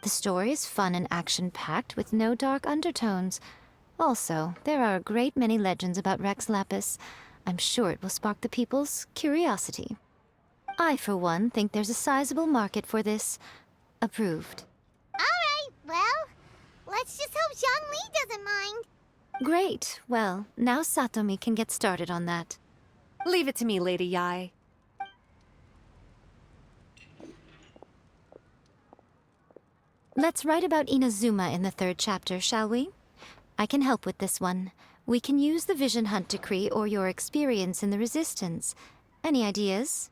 The story is fun and action-packed with no dark undertones. Also, there are a great many legends about Rex Lapis. I'm sure it will spark the people's curiosity. I, for one, think there's a sizable market for this. Approved. Alright, well, let's just hope Zhongli doesn't mind. Great. Well, now Satomi can get started on that. Leave it to me, Lady Yae. Let's write about Inazuma in the 3rd chapter, shall we? I can help with this one. We can use the Vision Hunt Decree or your experience in the Resistance. Any ideas?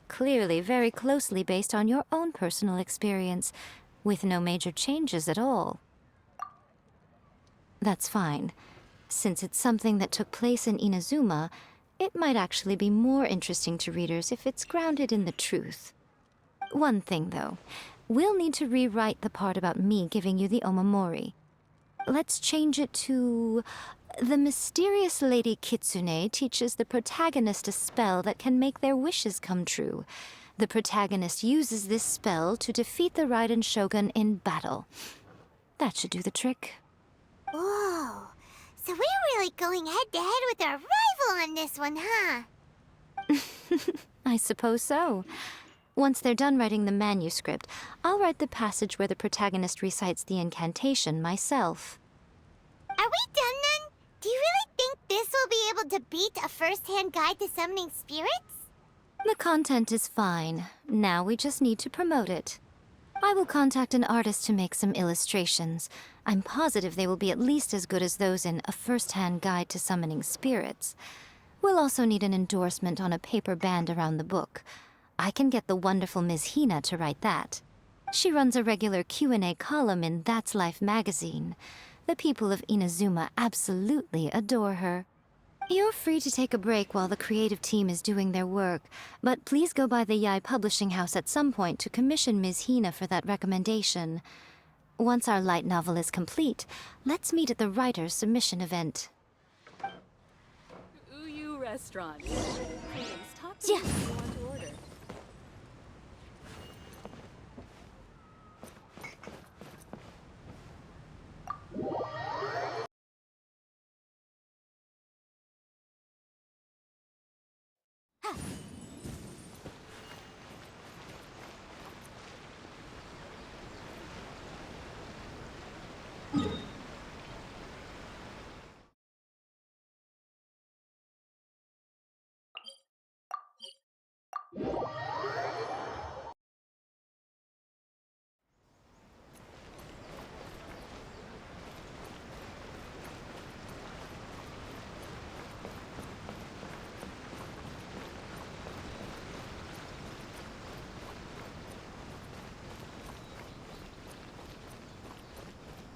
Clearly very closely based on your own personal experience, with no major changes at all. That's fine. Since it's something that took place in Inazuma, it might actually be more interesting to readers if it's grounded in the truth. One thing, though. We'll need to rewrite the part about me giving you the omamori. Let's change it to... The mysterious Lady Kitsune teaches the protagonist a spell that can make their wishes come true. The protagonist uses this spell to defeat the Raiden Shogun in battle. That should do the trick. Whoa, so we're really going head-to-head with our rival on this one, huh? I suppose so. Once they're done writing the manuscript, I'll write the passage where the protagonist recites the incantation myself. Are we done then? Do you really think this will be able to beat a first-hand guide to summoning spirits? The content is fine. Now we just need to promote it. I will contact an artist to make some illustrations. I'm positive they will be at least as good as those in A First-Hand Guide to Summoning Spirits. We'll also need an endorsement on a paper band around the book. I can get the wonderful Ms. Hina to write that. She runs a regular Q&A column in That's Life magazine. The people of Inazuma absolutely adore her. You're free to take a break while the creative team is doing their work, but please go by the Yae publishing house at some point to commission Ms. Hina for that recommendation. Once our light novel is complete, let's meet at the writer's submission event. Uyu Restaurant. Please talk to me if you want to order.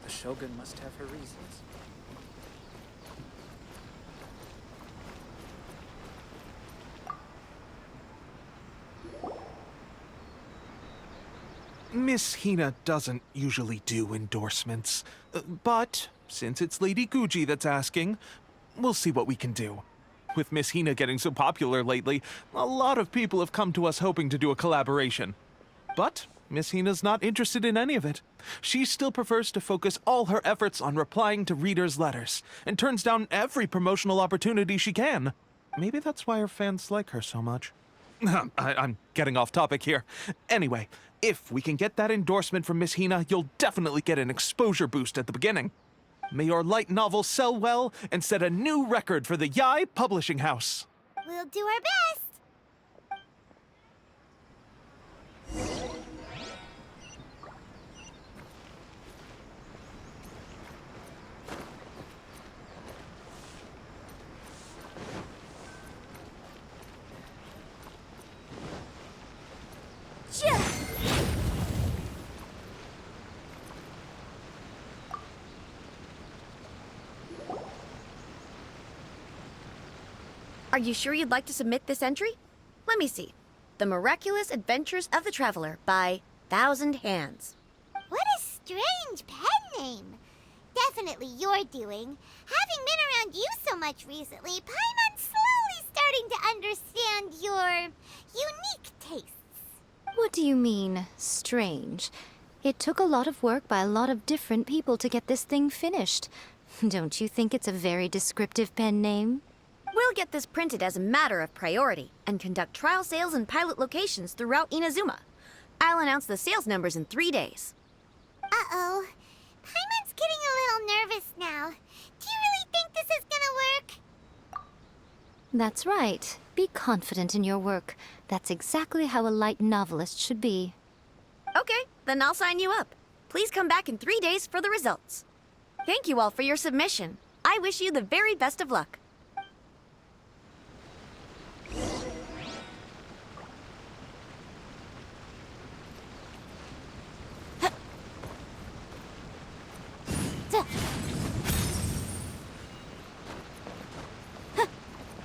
The Shogun must have her reasons. Miss Hina doesn't usually do endorsements, but since it's Lady Guji that's asking, we'll see what we can do. With Miss Hina getting so popular lately, a lot of people have come to us hoping to do a collaboration. But Miss Hina's not interested in any of it. She still prefers to focus all her efforts on replying to readers' letters, and turns down every promotional opportunity she can. Maybe that's why her fans like her so much. I'm getting off topic here. Anyway, if we can get that endorsement from Miss Hina, you'll definitely get an exposure boost at the beginning. May your light novel sell well and set a new record for the Yae Publishing House. We'll do our best. Are you sure you'd like to submit this entry? Let me see. The Miraculous Adventures of the Traveler by Thousand Hands. What a strange pen name. Definitely your doing. Having been around you so much recently, Paimon's slowly starting to understand your unique tastes. What do you mean, strange? It took a lot of work by a lot of different people to get this thing finished. Don't you think it's a very descriptive pen name? We'll get this printed as a matter of priority and conduct trial sales in pilot locations throughout Inazuma. I'll announce the sales numbers in 3 days. Uh-oh. Paimon's getting a little nervous now. Do you really think this is gonna work? That's right. Be confident in your work. That's exactly how a light novelist should be. Okay, then I'll sign you up. Please come back in 3 days for the results. Thank you all for your submission. I wish you the very best of luck.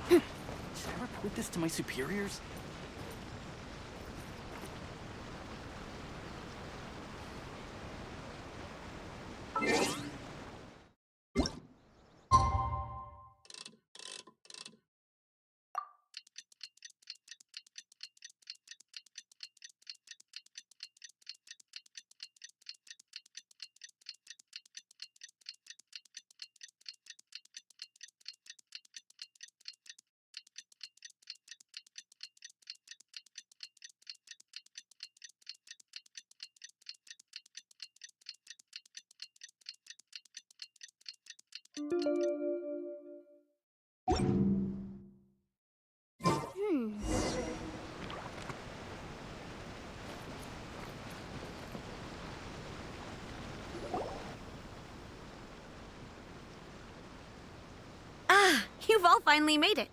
Should I report this to my superiors? You've all finally made it.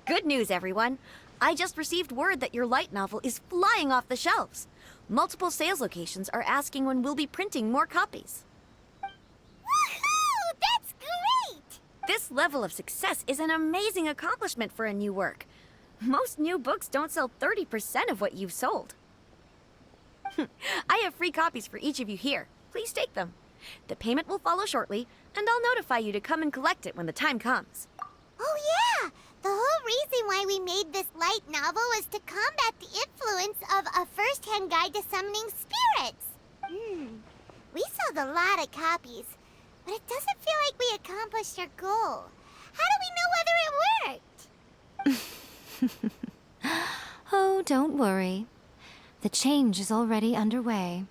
Good news, everyone. I just received word that your light novel is flying off the shelves. Multiple sales locations are asking when we'll be printing more copies. Woohoo! That's great! This level of success is an amazing accomplishment for a new work. Most new books don't sell 30% of what you've sold. I have free copies for each of you here. Please take them. The payment will follow shortly, and I'll notify you to come and collect it when the time comes. Oh yeah! The whole reason why we made this light novel was to combat the influence of a first-hand guide to summoning spirits. We sold a lot of copies, but it doesn't feel like we accomplished our goal. How do we know whether it worked? Oh, don't worry. The change is already underway.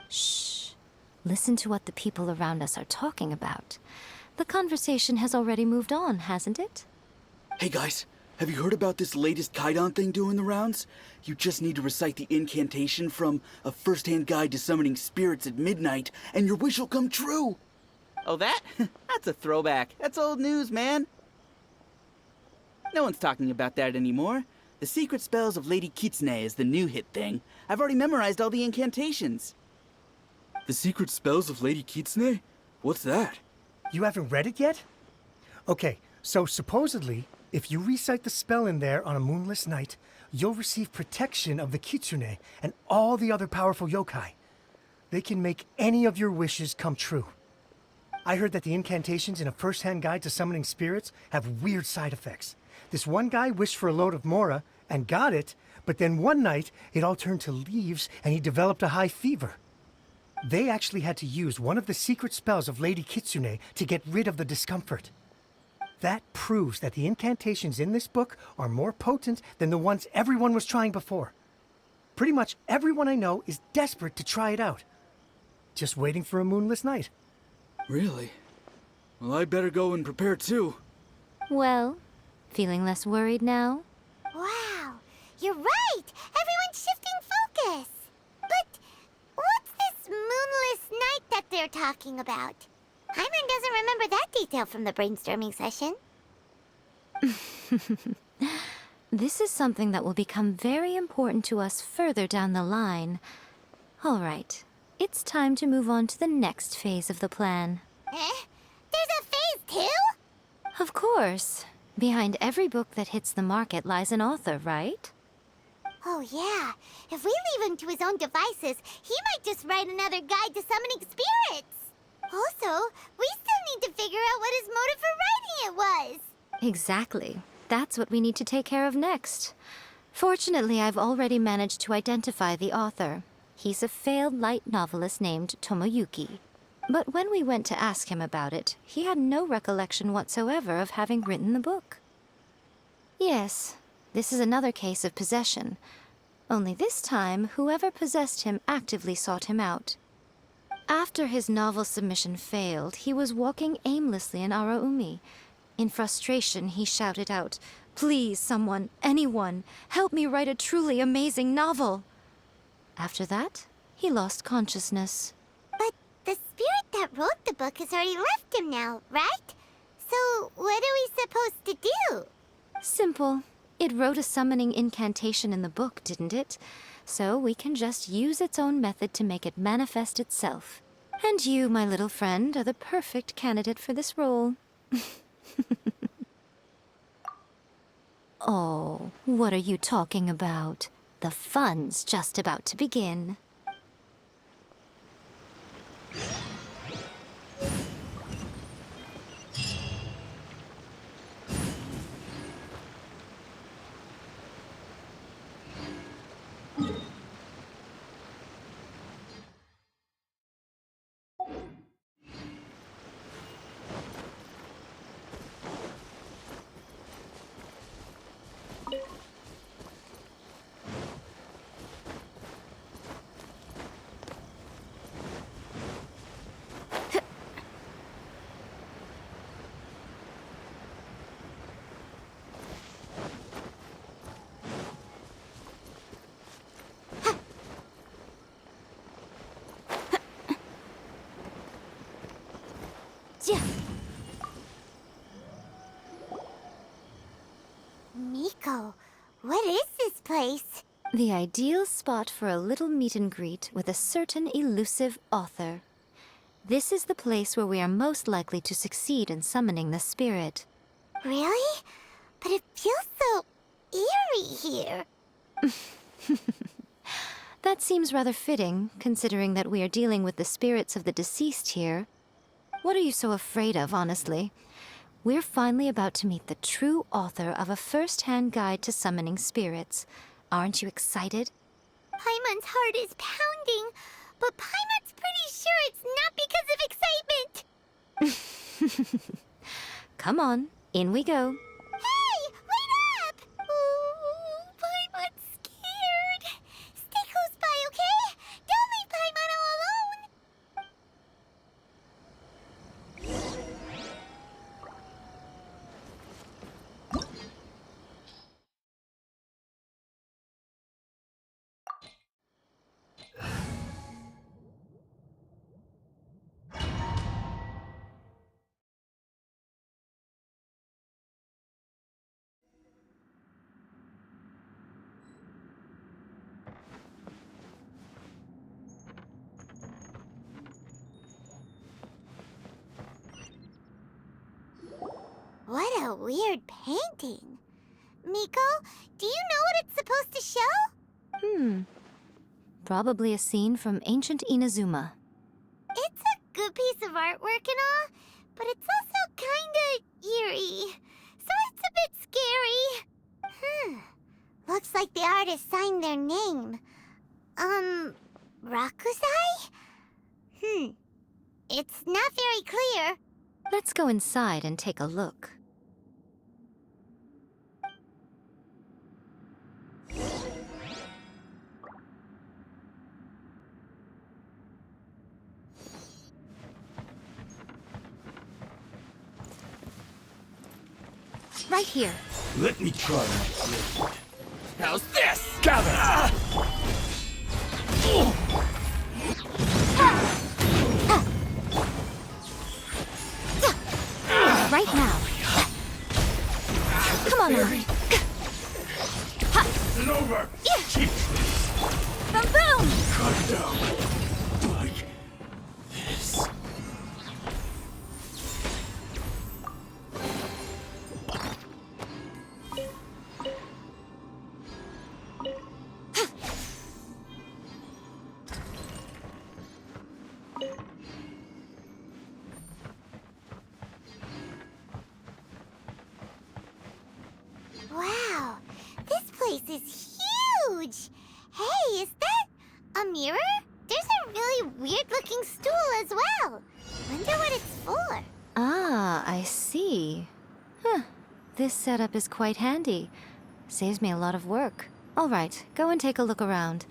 Shh. Listen to what the people around us are talking about. The conversation has already moved on, hasn't it? Hey guys, have you heard about this latest Kaidan thing doing the rounds? You just need to recite the incantation from A First-Hand Guide to Summoning Spirits at midnight, and your wish will come true! Oh, that? That's a throwback. That's old news, man. No one's talking about that anymore. The Secret Spells of Lady Kitsune is the new hit thing. I've already memorized all the incantations. The Secret Spells of Lady Kitsune? What's that? You haven't read it yet? Okay, so supposedly, if you recite the spell in there on a moonless night, you'll receive protection of the Kitsune and all the other powerful yokai. They can make any of your wishes come true. I heard that the incantations in A First-Hand Guide to Summoning Spirits have weird side effects. This one guy wished for a load of mora and got it, but then one night it all turned to leaves and he developed a high fever. They actually had to use one of the secret spells of Lady Kitsune to get rid of the discomfort. That proves that the incantations in this book are more potent than the ones everyone was trying before. Pretty much everyone I know is desperate to try it out. Just waiting for a moonless night. Really? Well, I better go and prepare too. Well, feeling less worried now? Wow, you're right! Everyone's shifting focus! But what's this moonless night that they're talking about? Hyman doesn't remember that detail from the brainstorming session. This is something that will become very important to us further down the line. All right, it's time to move on to the next phase of the plan. There's a phase 2? Of course. Behind every book that hits the market lies an author, right? Oh yeah, if we leave him to his own devices, he might just write another guide to summoning spirits. Also, we still need to figure out what his motive for writing it was. Exactly. That's what we need to take care of next. Fortunately, I've already managed to identify the author. He's a failed light novelist named Tomoyuki. But when we went to ask him about it, he had no recollection whatsoever of having written the book. Yes, this is another case of possession. Only this time, whoever possessed him actively sought him out. After his novel submission failed, he was walking aimlessly in Araumi. In frustration, he shouted out, "Please, someone, anyone, help me write a truly amazing novel." After that, he lost consciousness. But the spirit that wrote the book has already left him now, right? So what are we supposed to do? Simple. It wrote a summoning incantation in the book, didn't it? So we can just use its own method to make it manifest itself. And you, my little friend, are the perfect candidate for this role. Oh, what are you talking about? The fun's just about to begin. Miko, what is this place? The ideal spot for a little meet and greet with a certain elusive author. This is the place where we are most likely to succeed in summoning the spirit. Really? But it feels so eerie here. That seems rather fitting, considering that we are dealing with the spirits of the deceased here. What are you so afraid of, honestly? We're finally about to meet the true author of a first-hand guide to summoning spirits. Aren't you excited? Paimon's heart is pounding, but Paimon's pretty sure it's not because of excitement. Come on, in we go. Hey, wait up! Ooh, Paimon's scared. Stay close by, okay? Don't leave Paimon all alone. What a weird painting. Miko, do you know what it's supposed to show? Probably a scene from ancient Inazuma. It's a good piece of artwork and all, but it's also kinda eerie. So it's a bit scary. Looks like the artist signed their name. Rakusai? It's not very clear. Let's go inside and take a look. Right here. Let me try my blade. How's this? Gather! Right now. Come on now. And over! Cheap! Boom! Cut down! Like this. Wow, this place is huge! Hey, is that a mirror? There's a really weird-looking stool as well. Wonder what it's for. Ah, I see. Huh. This setup is quite handy. Saves me a lot of work. All right, go and take a look around.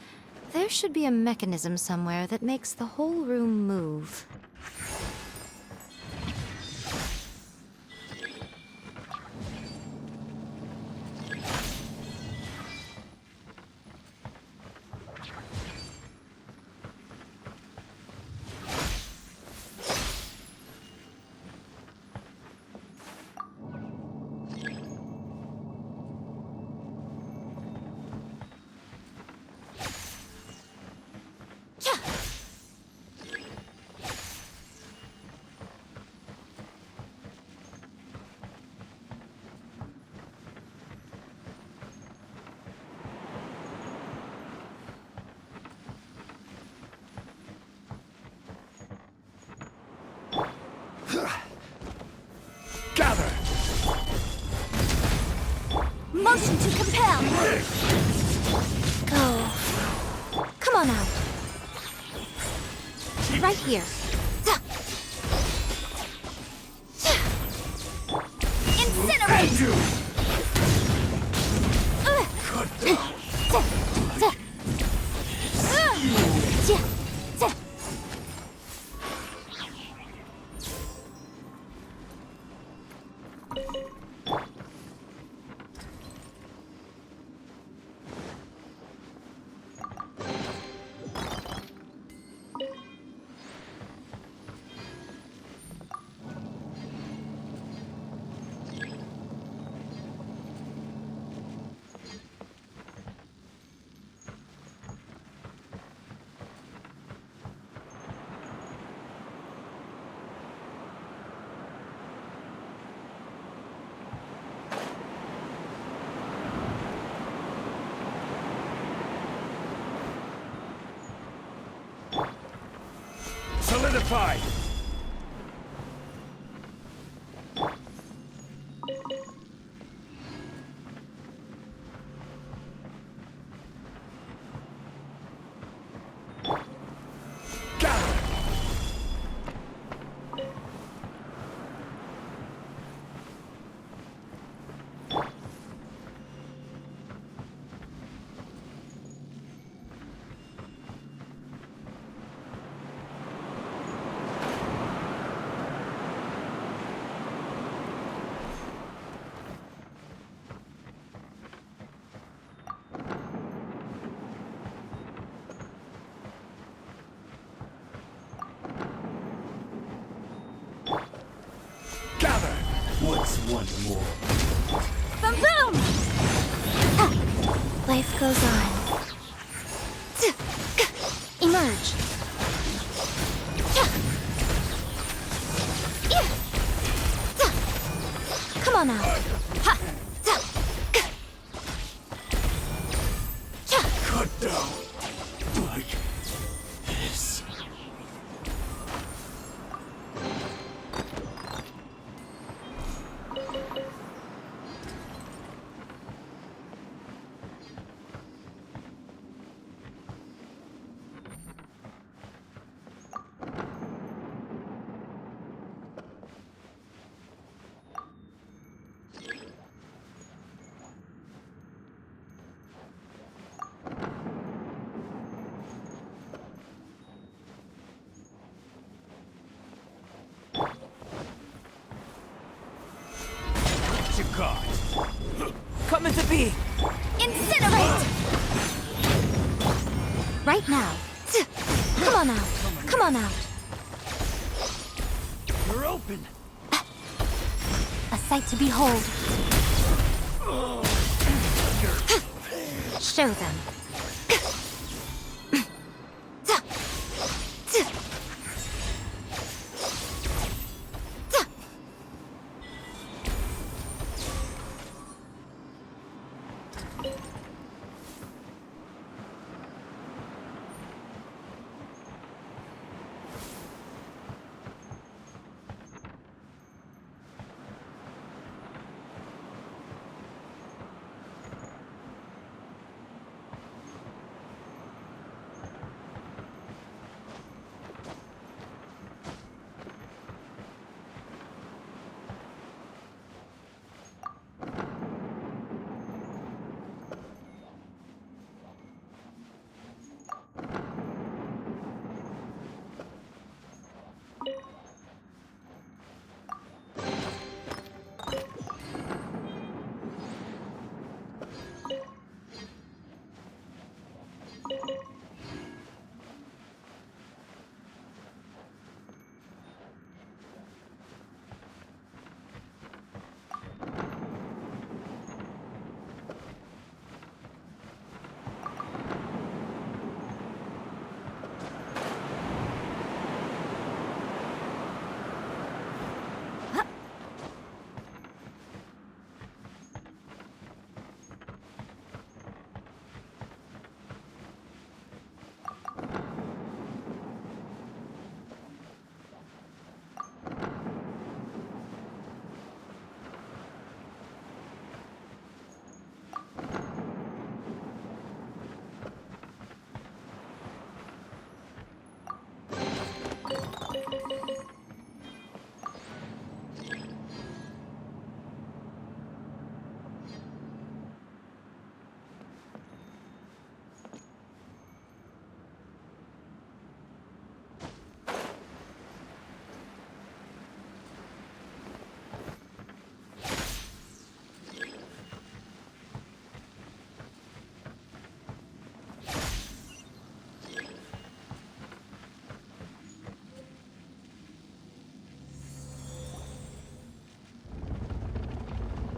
There should be a mechanism somewhere that makes the whole room move. Gather! Motion to compel! Go. Come on now. Right here. Incinerate! Cut down! occupied! What's one more? Boom boom! Life goes on. Emerge. Come on now. Cut down like this. Coming to be! Incinerate! Right now. Come on out. Come on out. You're open! A sight to behold. Show them.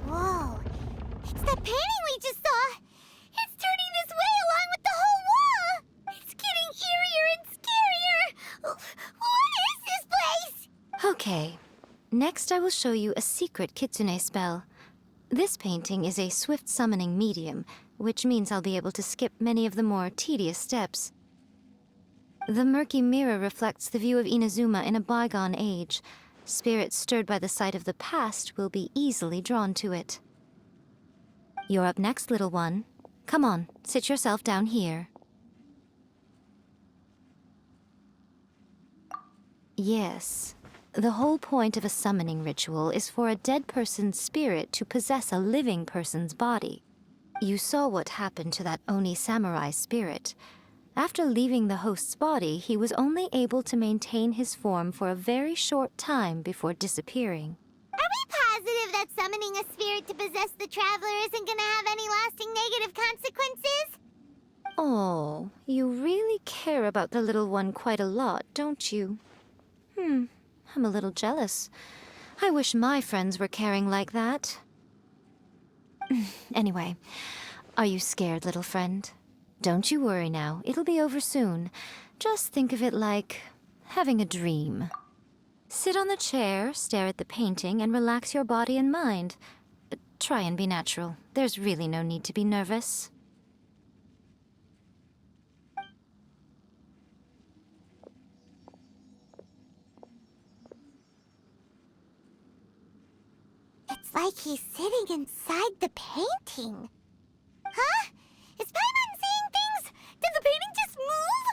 Whoa. It's the painting we just saw. It's turning this way along with the whole wall. It's getting eerier and scarier. What is this place? Okay. Next I will show you a secret kitsune spell. This painting is a swift summoning medium, which means I'll be able to skip many of the more tedious steps. The murky mirror reflects the view of Inazuma in a bygone age. Spirits stirred by the sight of the past will be easily drawn to it. You're up next, little one. Come on, sit yourself down here. Yes. The whole point of a summoning ritual is for a dead person's spirit to possess a living person's body. You saw what happened to that Oni samurai spirit. After leaving the host's body, he was only able to maintain his form for a very short time before disappearing. Are we positive that summoning a spirit to possess the traveler isn't gonna have any lasting negative consequences? Oh, you really care about the little one quite a lot, don't you? I'm a little jealous. I wish my friends were caring like that. Anyway, are you scared, little friend? Don't you worry now, it'll be over soon. Just think of it like having a dream. Sit on the chair, stare at the painting, and relax your body and mind. Try and be natural. There's really no need to be nervous. It's like he's sitting inside the painting. Huh? Is Paimon seeing things? Did the painting just move?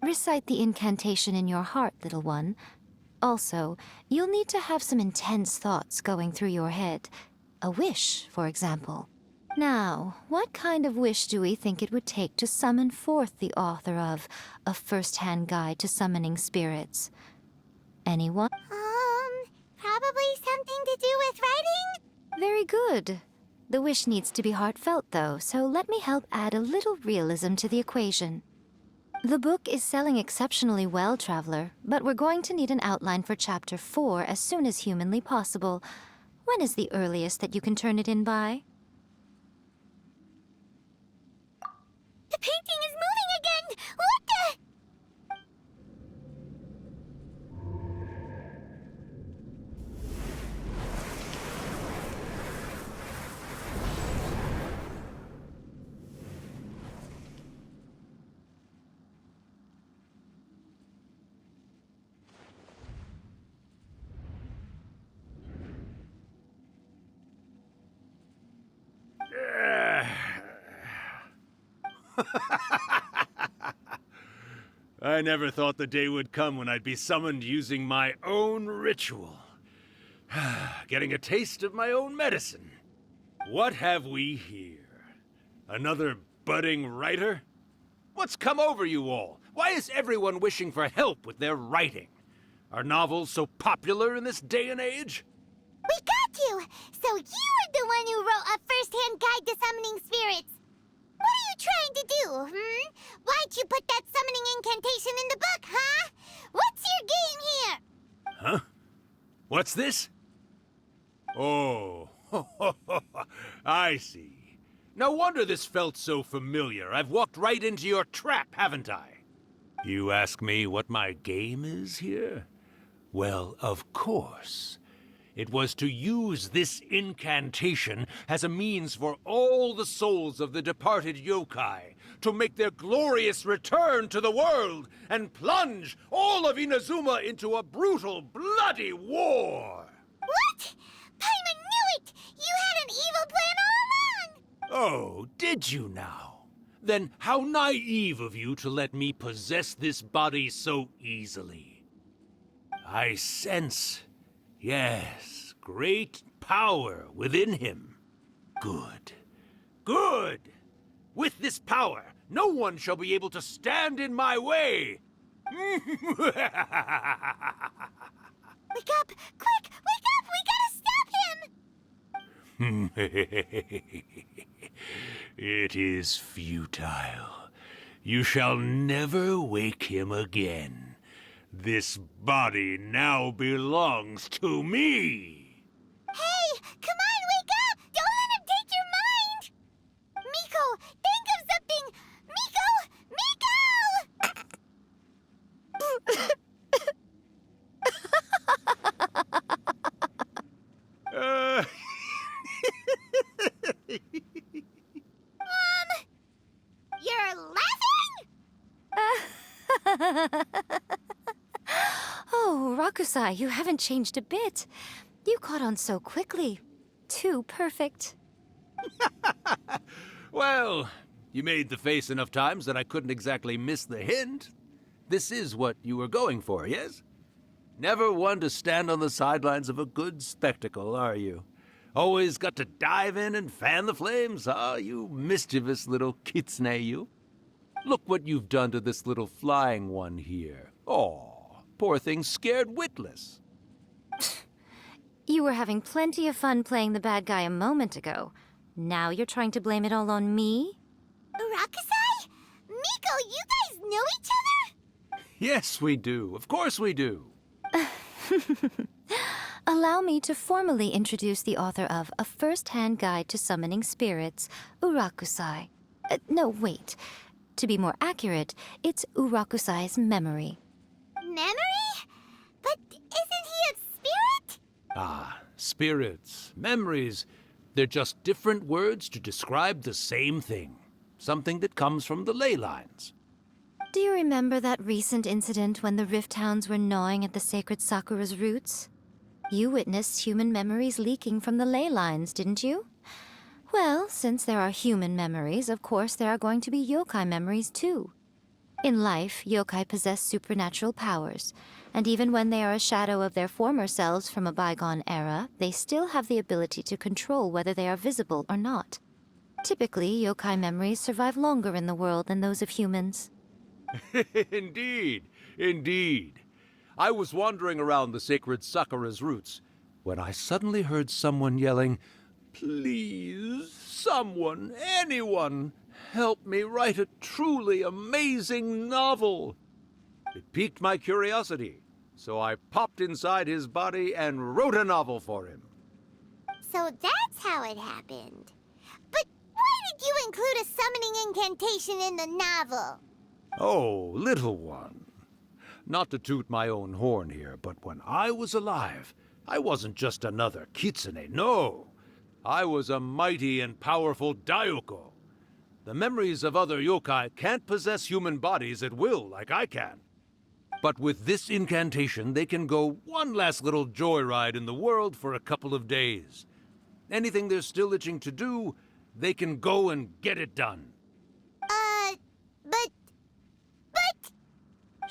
Recite the incantation in your heart, little one. Also, you'll need to have some intense thoughts going through your head. A wish, for example. Now, what kind of wish do we think it would take to summon forth the author of A First-Hand Guide to Summoning Spirits? Anyone? Probably something to do with writing? Very good. The wish needs to be heartfelt, though, so let me help add a little realism to the equation. The book is selling exceptionally well, Traveler, but we're going to need an outline for Chapter 4 as soon as humanly possible. When is the earliest that you can turn it in by? The painting is moving again! What the? I never thought the day would come when I'd be summoned using my own ritual. Getting a taste of my own medicine. What have we here? Another budding writer? What's come over you all? Why is everyone wishing for help with their writing? Are novels so popular in this day and age? We got you! So you were the one who wrote A First-Hand Guide to Summoning Spirits. What are you trying to do, Why'd you put that summoning incantation in the book, huh? What's your game here? Huh? What's this? Oh, I see. No wonder this felt so familiar. I've walked right into your trap, haven't I? You ask me what my game is here? Well, of course. It was to use this incantation as a means for all the souls of the departed yokai to make their glorious return to the world and plunge all of Inazuma into a brutal, bloody war! What? Paimon knew it! You had an evil plan all along! Oh, did you now? Then how naive of you to let me possess this body so easily. I sense... yes, great power within him. Good. Good! With this power, no one shall be able to stand in my way! Wake up! Quick! Wake up! We gotta stop him! It is futile. You shall never wake him again. This body now belongs to me! Hey! Come on, wake up! Don't let him take your mind! Miko, think of something! Oh, Rakusai, you haven't changed a bit. You caught on so quickly. Too perfect. Well, you made the face enough times that I couldn't exactly miss the hint. This is what you were going for, yes? Never one to stand on the sidelines of a good spectacle, are you? Always got to dive in and fan the flames, huh? You mischievous little kitsune, you. Look what you've done to this little flying one here. Oh, poor thing scared witless. You were having plenty of fun playing the bad guy a moment ago. Now you're trying to blame it all on me? Rakusai? Miko, you guys know each other? Yes, we do. Of course we do. Allow me to formally introduce the author of A First-Hand Guide to Summoning Spirits, Urakusai. No, wait. To be more accurate, it's Urakusai's memory. Memory? But isn't he a spirit? Ah, spirits, memories. They're just different words to describe the same thing. Something that comes from the ley lines. Do you remember that recent incident when the Rift Hounds were gnawing at the sacred Sakura's roots? You witnessed human memories leaking from the ley lines, didn't you? Well, since there are human memories, of course there are going to be yokai memories too. In life, yokai possess supernatural powers, and even when they are a shadow of their former selves from a bygone era, they still have the ability to control whether they are visible or not. Typically, yokai memories survive longer in the world than those of humans. Indeed, indeed. I was wandering around the sacred Sakura's roots when I suddenly heard someone yelling, "Please, someone, anyone, help me write a truly amazing novel." It piqued my curiosity, so I popped inside his body and wrote a novel for him. So that's how it happened. But why did you include a summoning incantation in the novel? Oh, little one. Not to toot my own horn here, but when I was alive, I wasn't just another kitsune, no. I was a mighty and powerful daioko. The memories of other yokai can't possess human bodies at will like I can. But with this incantation, they can go one last little joyride in the world for a couple of days. Anything they're still itching to do, they can go and get it done. But...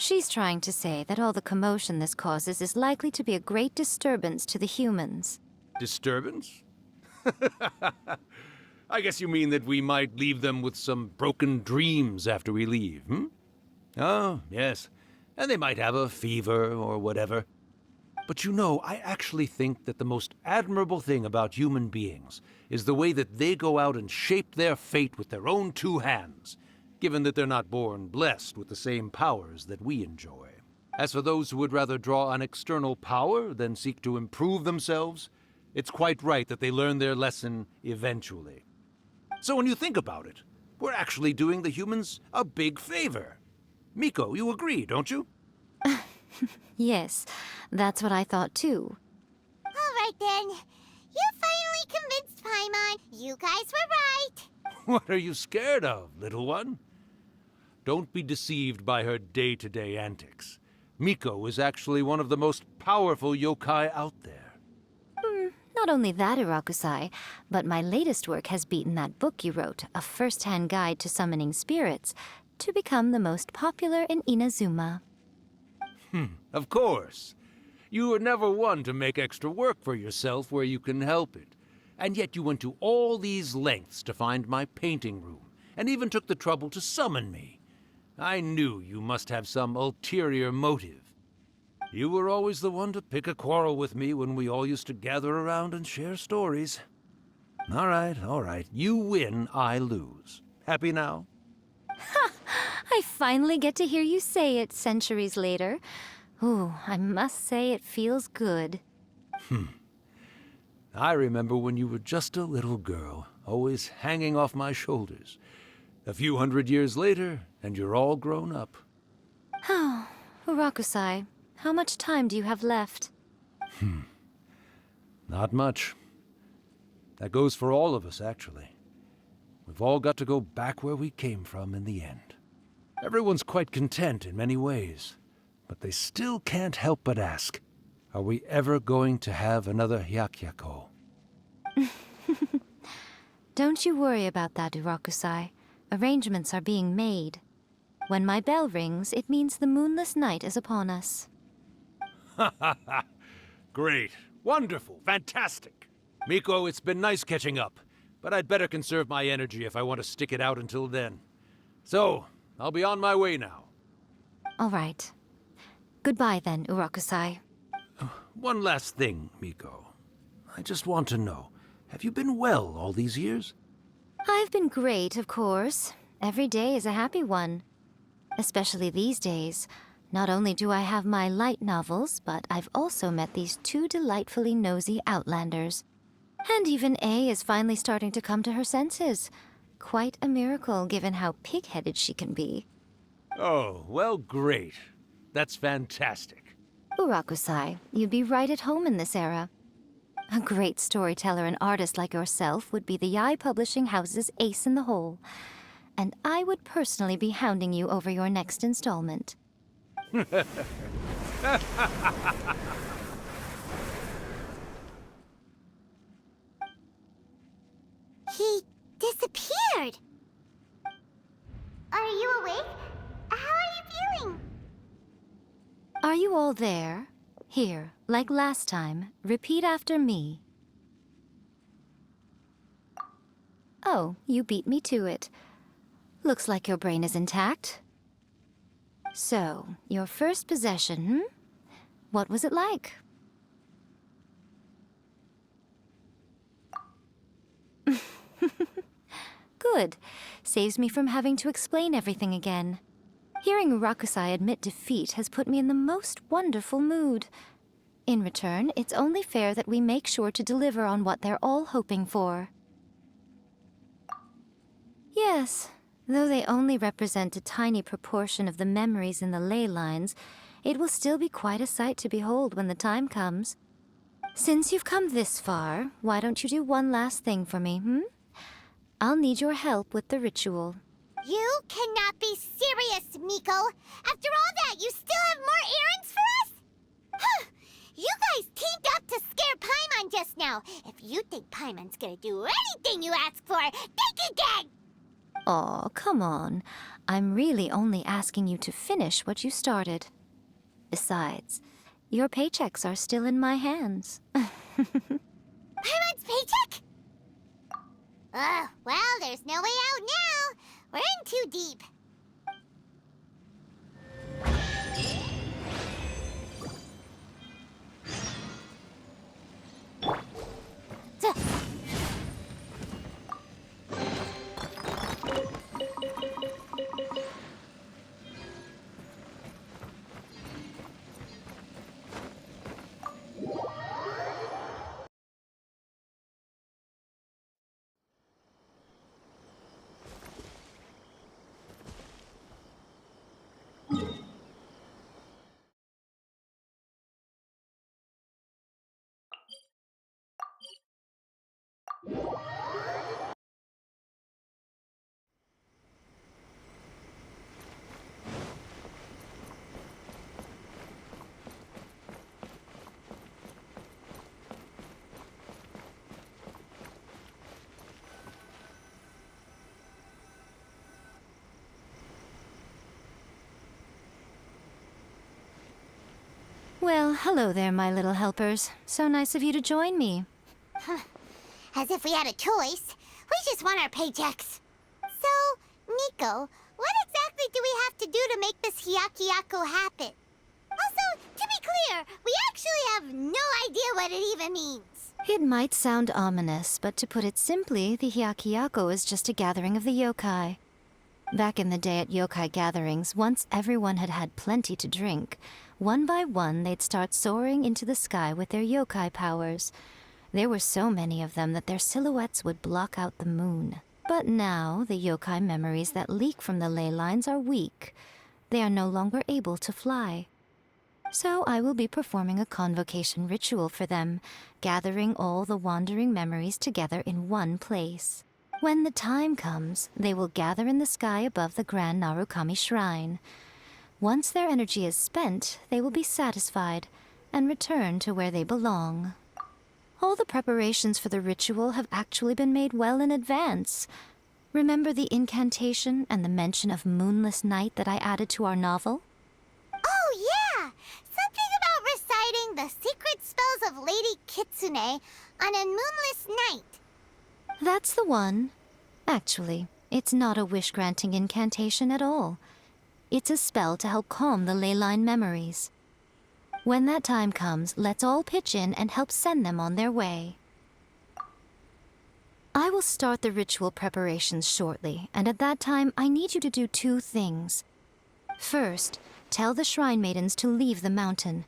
She's trying to say that all the commotion this causes is likely to be a great disturbance to the humans. Disturbance? I guess you mean that we might leave them with some broken dreams after we leave, hmm? Oh, yes. And they might have a fever or whatever. But you know, I actually think that the most admirable thing about human beings is the way that they go out and shape their fate with their own two hands, given that they're not born blessed with the same powers that we enjoy. As for those who would rather draw on external power than seek to improve themselves, it's quite right that they learn their lesson eventually. So when you think about it, we're actually doing the humans a big favor. Miko, you agree, don't you? Yes, that's what I thought too. All right then. You finally convinced Paimon. You guys were right. What are you scared of, little one? Don't be deceived by her day-to-day antics. Miko is actually one of the most powerful yokai out there. Not only that, Urakusai, but my latest work has beaten that book you wrote, A First-Hand Guide to Summoning Spirits, to become the most popular in Inazuma. Of course. You were never one to make extra work for yourself where you can help it. And yet you went to all these lengths to find my painting room, and even took the trouble to summon me. I knew you must have some ulterior motive. You were always the one to pick a quarrel with me when we all used to gather around and share stories. All right. You win, I lose. Happy now? Ha! I finally get to hear you say it centuries later. Ooh, I must say it feels good. I remember when you were just a little girl, always hanging off my shoulders. A few hundred years later, and you're all grown up. Oh, Urakusai, how much time do you have left? Not much. That goes for all of us, actually. We've all got to go back where we came from in the end. Everyone's quite content in many ways, but they still can't help but ask, are we ever going to have another Hyakyako? Don't you worry about that, Urakusai. Arrangements are being made. When my bell rings, it means the moonless night is upon us. Ha ha ha! Great. Wonderful. Fantastic. Miko, it's been nice catching up, but I'd better conserve my energy if I want to stick it out until then. So, I'll be on my way now. All right. Goodbye then, Urakusai. One last thing, Miko. I just want to know, have you been well all these years? I've been great, of course. Every day is a happy one. Especially these days. Not only do I have my light novels, but I've also met these two delightfully nosy outlanders. And even A is finally starting to come to her senses. Quite a miracle, given how pig-headed she can be. Oh, well, great. That's fantastic. Urakusai, you'd be right at home in this era. A great storyteller and artist like yourself would be the Yae Publishing House's ace in the hole. And I would personally be hounding you over your next installment. He disappeared. Are you awake? How are you feeling? Are you all there? Here, like last time, repeat after me. Oh, you beat me to it. Looks like your brain is intact. So, your first possession, What was it like? Good. Saves me from having to explain everything again. Hearing Rakusai admit defeat has put me in the most wonderful mood. In return, it's only fair that we make sure to deliver on what they're all hoping for. Yes, though they only represent a tiny proportion of the memories in the ley lines, it will still be quite a sight to behold when the time comes. Since you've come this far, why don't you do one last thing for me, I'll need your help with the ritual. You cannot be serious, Miko. After all that, you still have more errands for us? You guys teamed up to scare Paimon just now. If you think Paimon's gonna do anything you ask for, think again! Aw, come on. I'm really only asking you to finish what you started. Besides, your paychecks are still in my hands. Paimon's paycheck? Well, there's no way out now. We're in too deep. Well, hello there, my little helpers. So nice of you to join me. As if we had a choice. We just want our paychecks. So, Miko, what exactly do we have to do to make this Hyakyako happen? Also, to be clear, we actually have no idea what it even means. It might sound ominous, but to put it simply, the Hyakyako is just a gathering of the yokai. Back in the day at yokai gatherings, once everyone had had plenty to drink, one by one they'd start soaring into the sky with their yokai powers. There were so many of them that their silhouettes would block out the moon. But now, the yokai memories that leak from the ley lines are weak. They are no longer able to fly. So I will be performing a convocation ritual for them, gathering all the wandering memories together in one place. When the time comes, they will gather in the sky above the Grand Narukami Shrine. Once their energy is spent, they will be satisfied and return to where they belong. All the preparations for the ritual have actually been made well in advance. Remember the incantation and the mention of moonless night that I added to our novel? Oh, yeah! Something about reciting the secret spells of Lady Kitsune on a moonless night. That's the one. Actually, it's not a wish-granting incantation at all. It's a spell to help calm the ley line memories. When that time comes, let's all pitch in and help send them on their way. I will start the ritual preparations shortly, and at that time I need you to do 2 things. First, tell the Shrine Maidens to leave the mountain.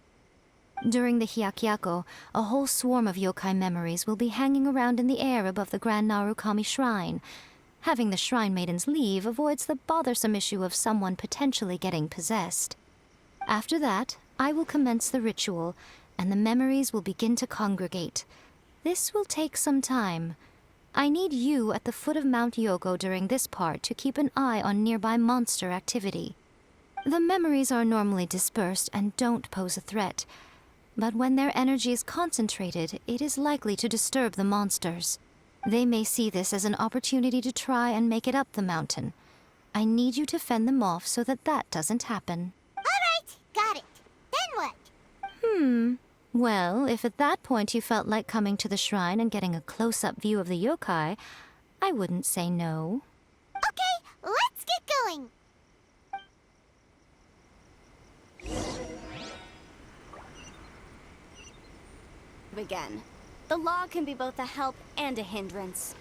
During the Hyakyako, a whole swarm of yokai memories will be hanging around in the air above the Grand Narukami Shrine. Having the Shrine Maidens leave avoids the bothersome issue of someone potentially getting possessed. After that, I will commence the ritual, and the memories will begin to congregate. This will take some time. I need you at the foot of Mount Yogo during this part to keep an eye on nearby monster activity. The memories are normally dispersed and don't pose a threat, but when their energy is concentrated, it is likely to disturb the monsters. They may see this as an opportunity to try and make it up the mountain. I need you to fend them off so that that doesn't happen. All right, got it. Then what? Well, if at that point you felt like coming to the shrine and getting a close-up view of the yokai, I wouldn't say no. Okay, let's get going. Again. The law can be both a help and a hindrance.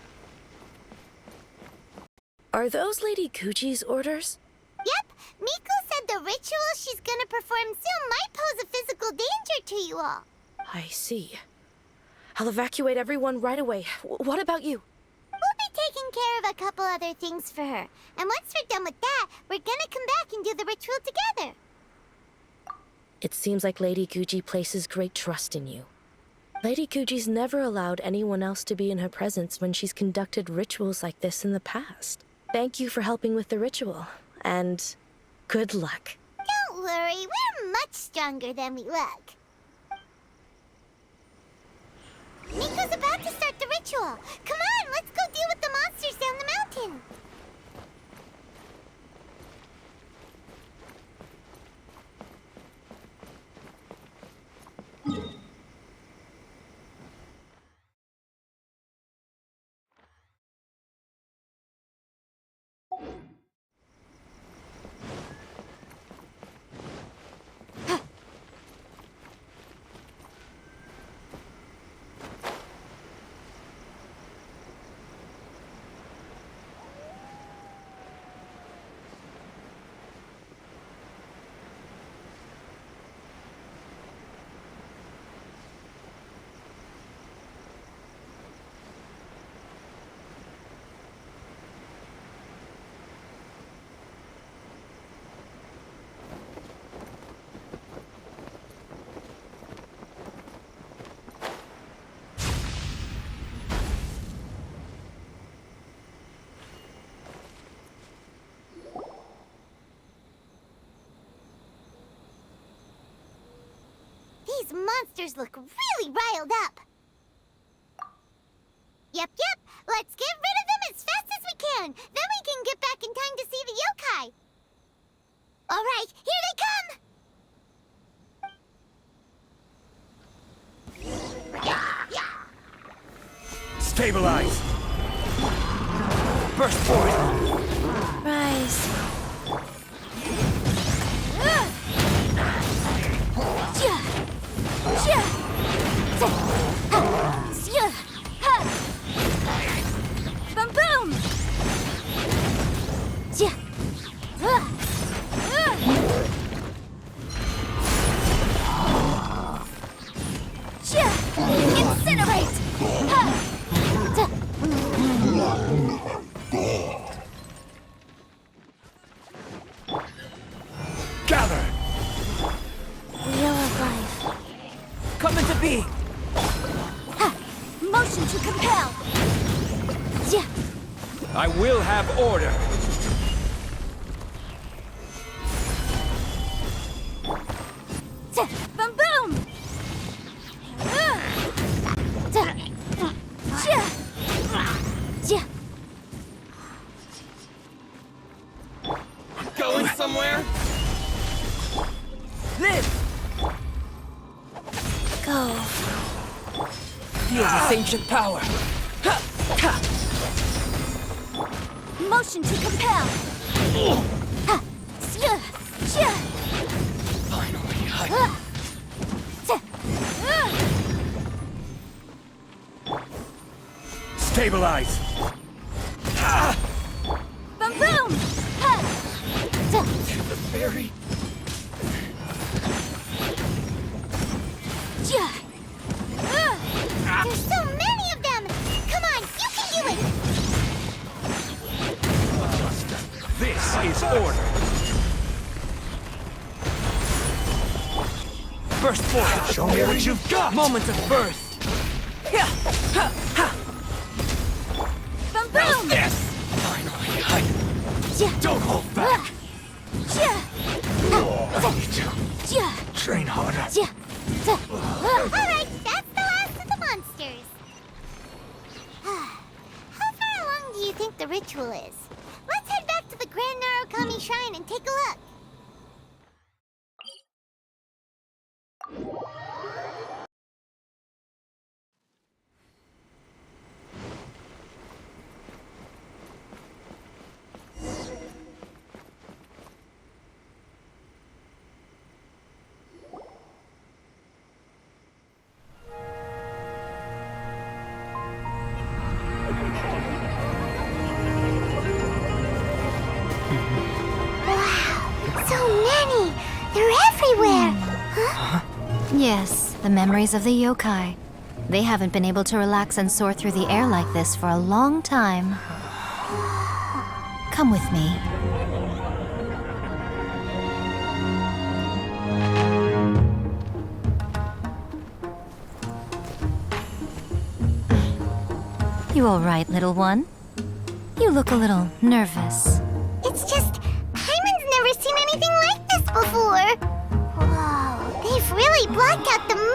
Are those Lady Kuchi's orders? Yep, Miko said the ritual she's gonna perform soon might pose a physical danger to you all. I see. I'll evacuate everyone right away. What about you? We'll be taking care of a couple other things for her. And once we're done with that, we're gonna come back and do the ritual together. It seems like Lady Kuchi places great trust in you. Lady Kuchi's never allowed anyone else to be in her presence when she's conducted rituals like this in the past. Thank you for helping with the ritual, and good luck. Don't worry, we're much stronger than we look. Miko's about to start the ritual. Come on, let's go deal with the monsters down the mountain. These monsters look really riled up. Yep. Let's get rid of them as fast as we can. Then we can get back in time to see the yokai. All right, here they come. Stabilize! Burst forward! Rise. Boom boom! Incinerate! Gather! Wheel of life. Coming to be! Motion to compel. I will have order. Boom boom! Going somewhere? This! Go. Feel this ancient power. Motion to compel. Finally, Stabilize! Boom boom! the fairy. There's so many of them! Come on, you can do it! This is order. Burst forth! Show me what you've got! Moment of burst! Boom boom! This! Finally, don't hold back! I need to train harder. Alright, that's the last of the monsters. How far along do you think the ritual is? Let's head back to the Grand Narukami Shrine and take a look. Yes, the memories of the yokai. They haven't been able to relax and soar through the air like this for a long time. Come with me. You all right, little one? You look a little nervous. It's just, Hyman's never seen anything like this before. Whoa, they've really blocked out the moon!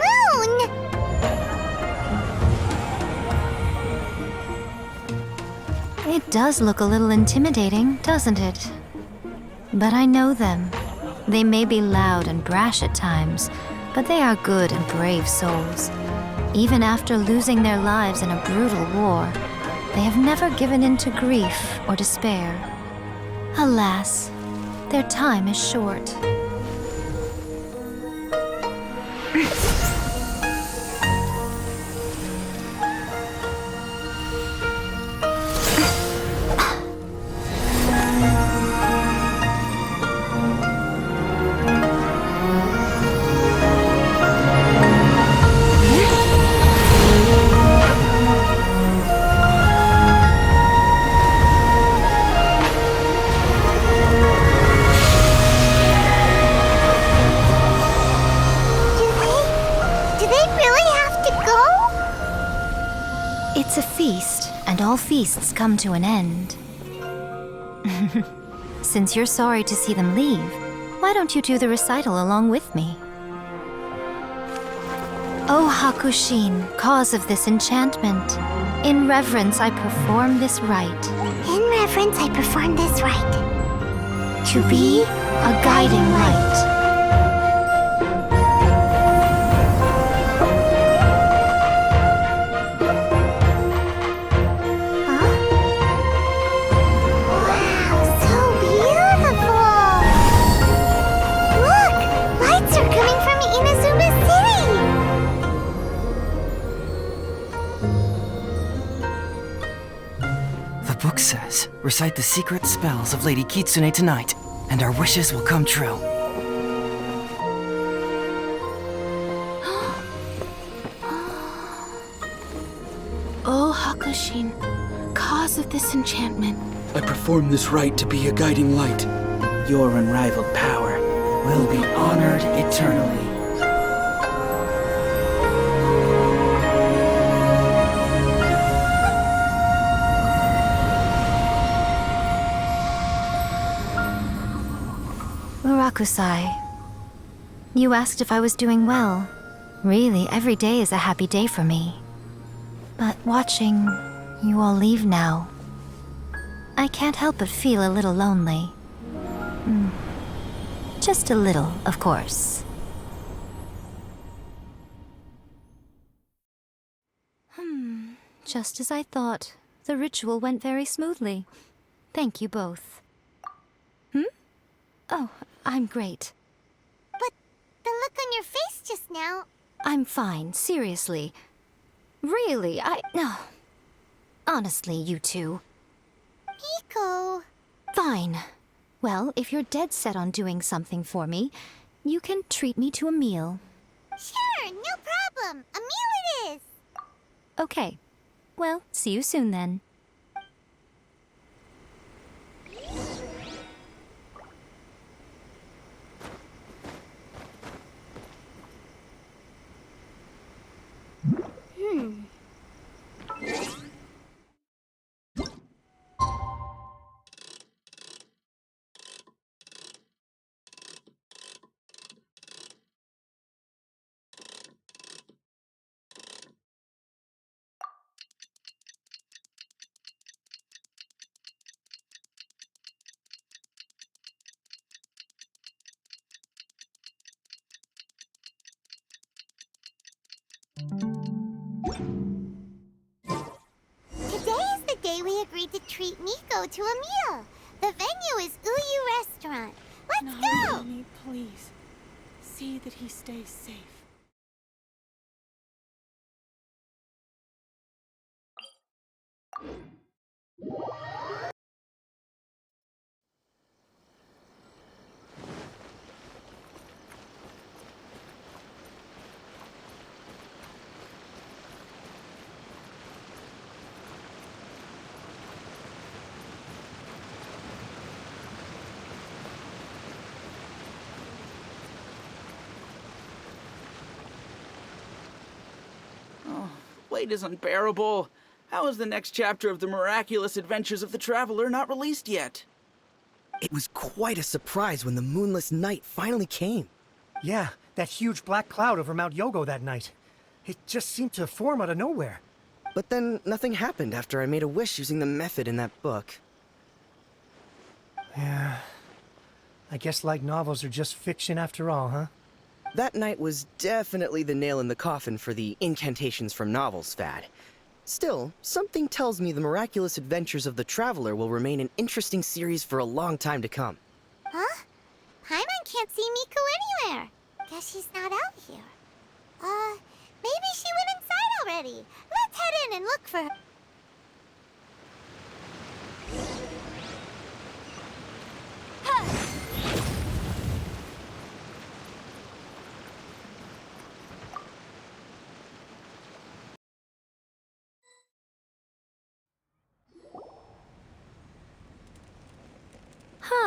It does look a little intimidating, doesn't it? But I know them. They may be loud and brash at times, but they are good and brave souls. Even after losing their lives in a brutal war, they have never given in to grief or despair. Alas, their time is short. It's a feast, and all feasts come to an end. Since you're sorry to see them leave, why don't you do the recital along with me? O Hakushin, cause of this enchantment, in reverence I perform this rite. In reverence I perform this rite. To be a guiding light. Book says, recite the secret spells of Lady Kitsune tonight, and our wishes will come true. O Hakushin, cause of this enchantment. I perform this rite to be a guiding light. Your unrivaled power will be honored eternally. Hakusai. You asked if I was doing well. Really, every day is a happy day for me. But watching you all leave now, I can't help but feel a little lonely. Just a little, of course. Just as I thought. The ritual went very smoothly. Thank you both. Oh, I'm great. But the look on your face just now... I'm fine, seriously. Really, no. Honestly, you two. Miko... Fine. Well, if you're dead set on doing something for me, you can treat me to a meal. Sure, no problem. A meal it is. Okay. Well, see you soon then. Today is the day we agreed to treat Miko to a meal. The venue is Uyu Restaurant. Let's go! Honey, please. See that he stays safe. Wait is unbearable. How is the next chapter of the miraculous adventures of the traveler not released yet? It was quite a surprise when the moonless night finally came. Yeah, that huge black cloud over Mount Yogo that night. It just seemed to form out of nowhere. But then nothing happened after I made a wish using the method in that book. Yeah. I guess light novels are just fiction after all, huh? That night was definitely the nail in the coffin for the incantations from novels fad. Still, something tells me the miraculous adventures of the Traveler will remain an interesting series for a long time to come. Huh? Paimon can't see Miko anywhere. Guess she's not out here. Maybe she went inside already. Let's head in and look for her.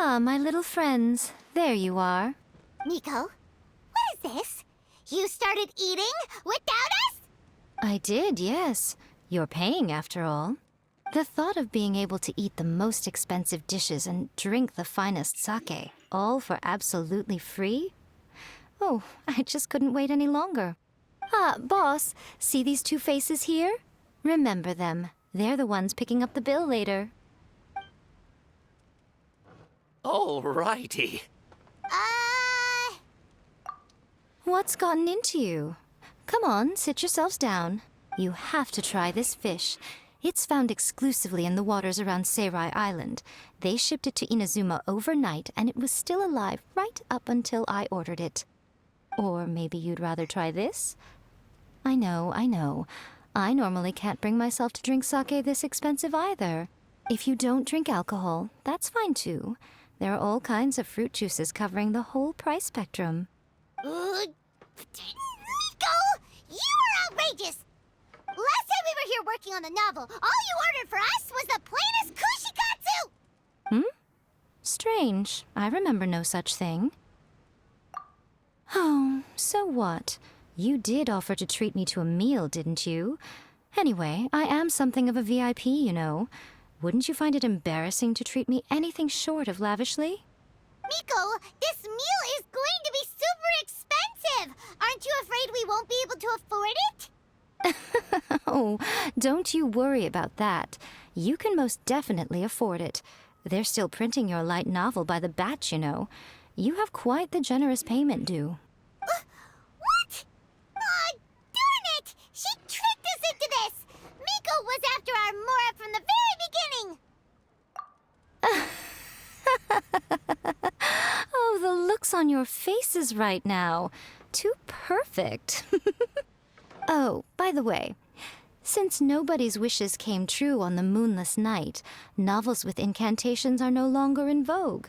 Ah, my little friends. There you are. Miko, what is this? You started eating without us? I did, yes. You're paying, after all. The thought of being able to eat the most expensive dishes and drink the finest sake, all for absolutely free? Oh, I just couldn't wait any longer. Ah, boss, see these two faces here? Remember them. They're the ones picking up the bill later. Alrighty. What's gotten into you? Come on, sit yourselves down. You have to try this fish. It's found exclusively in the waters around Seirai Island. They shipped it to Inazuma overnight, and it was still alive right up until I ordered it. Or maybe you'd rather try this? I know. I normally can't bring myself to drink sake this expensive either. If you don't drink alcohol, that's fine too. There are all kinds of fruit juices covering the whole price spectrum. Miko! You are outrageous! Last time we were here working on the novel, all you ordered for us was the plainest kushikatsu! Strange. I remember no such thing. Oh, so what? You did offer to treat me to a meal, didn't you? Anyway, I am something of a VIP, you know. Wouldn't you find it embarrassing to treat me anything short of lavishly? Miko, this meal is going to be super expensive! Aren't you afraid we won't be able to afford it? Oh, don't you worry about that. You can most definitely afford it. They're still printing your light novel by the batch, you know. You have quite the generous payment due. What? Aw, darn it! She tricked us into this! Miko was after our Mora from the very beginning! Oh, the looks on your faces right now. Too perfect. Oh, by the way, since nobody's wishes came true on the moonless night, novels with incantations are no longer in vogue.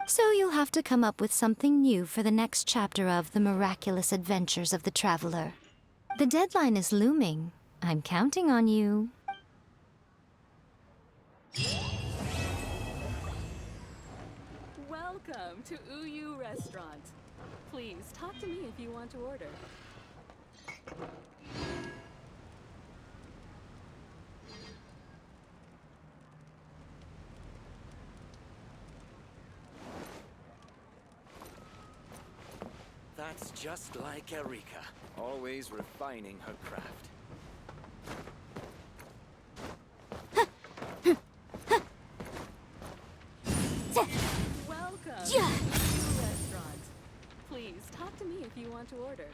So you'll have to come up with something new for the next chapter of The Miraculous Adventures of the Traveler. The deadline is looming. I'm counting on you. Welcome to Uyu Restaurant. Please talk to me if you want to order. That's just like Erika, always refining her craft. Welcome to Uyu Restaurant. Please talk to me if you want to order.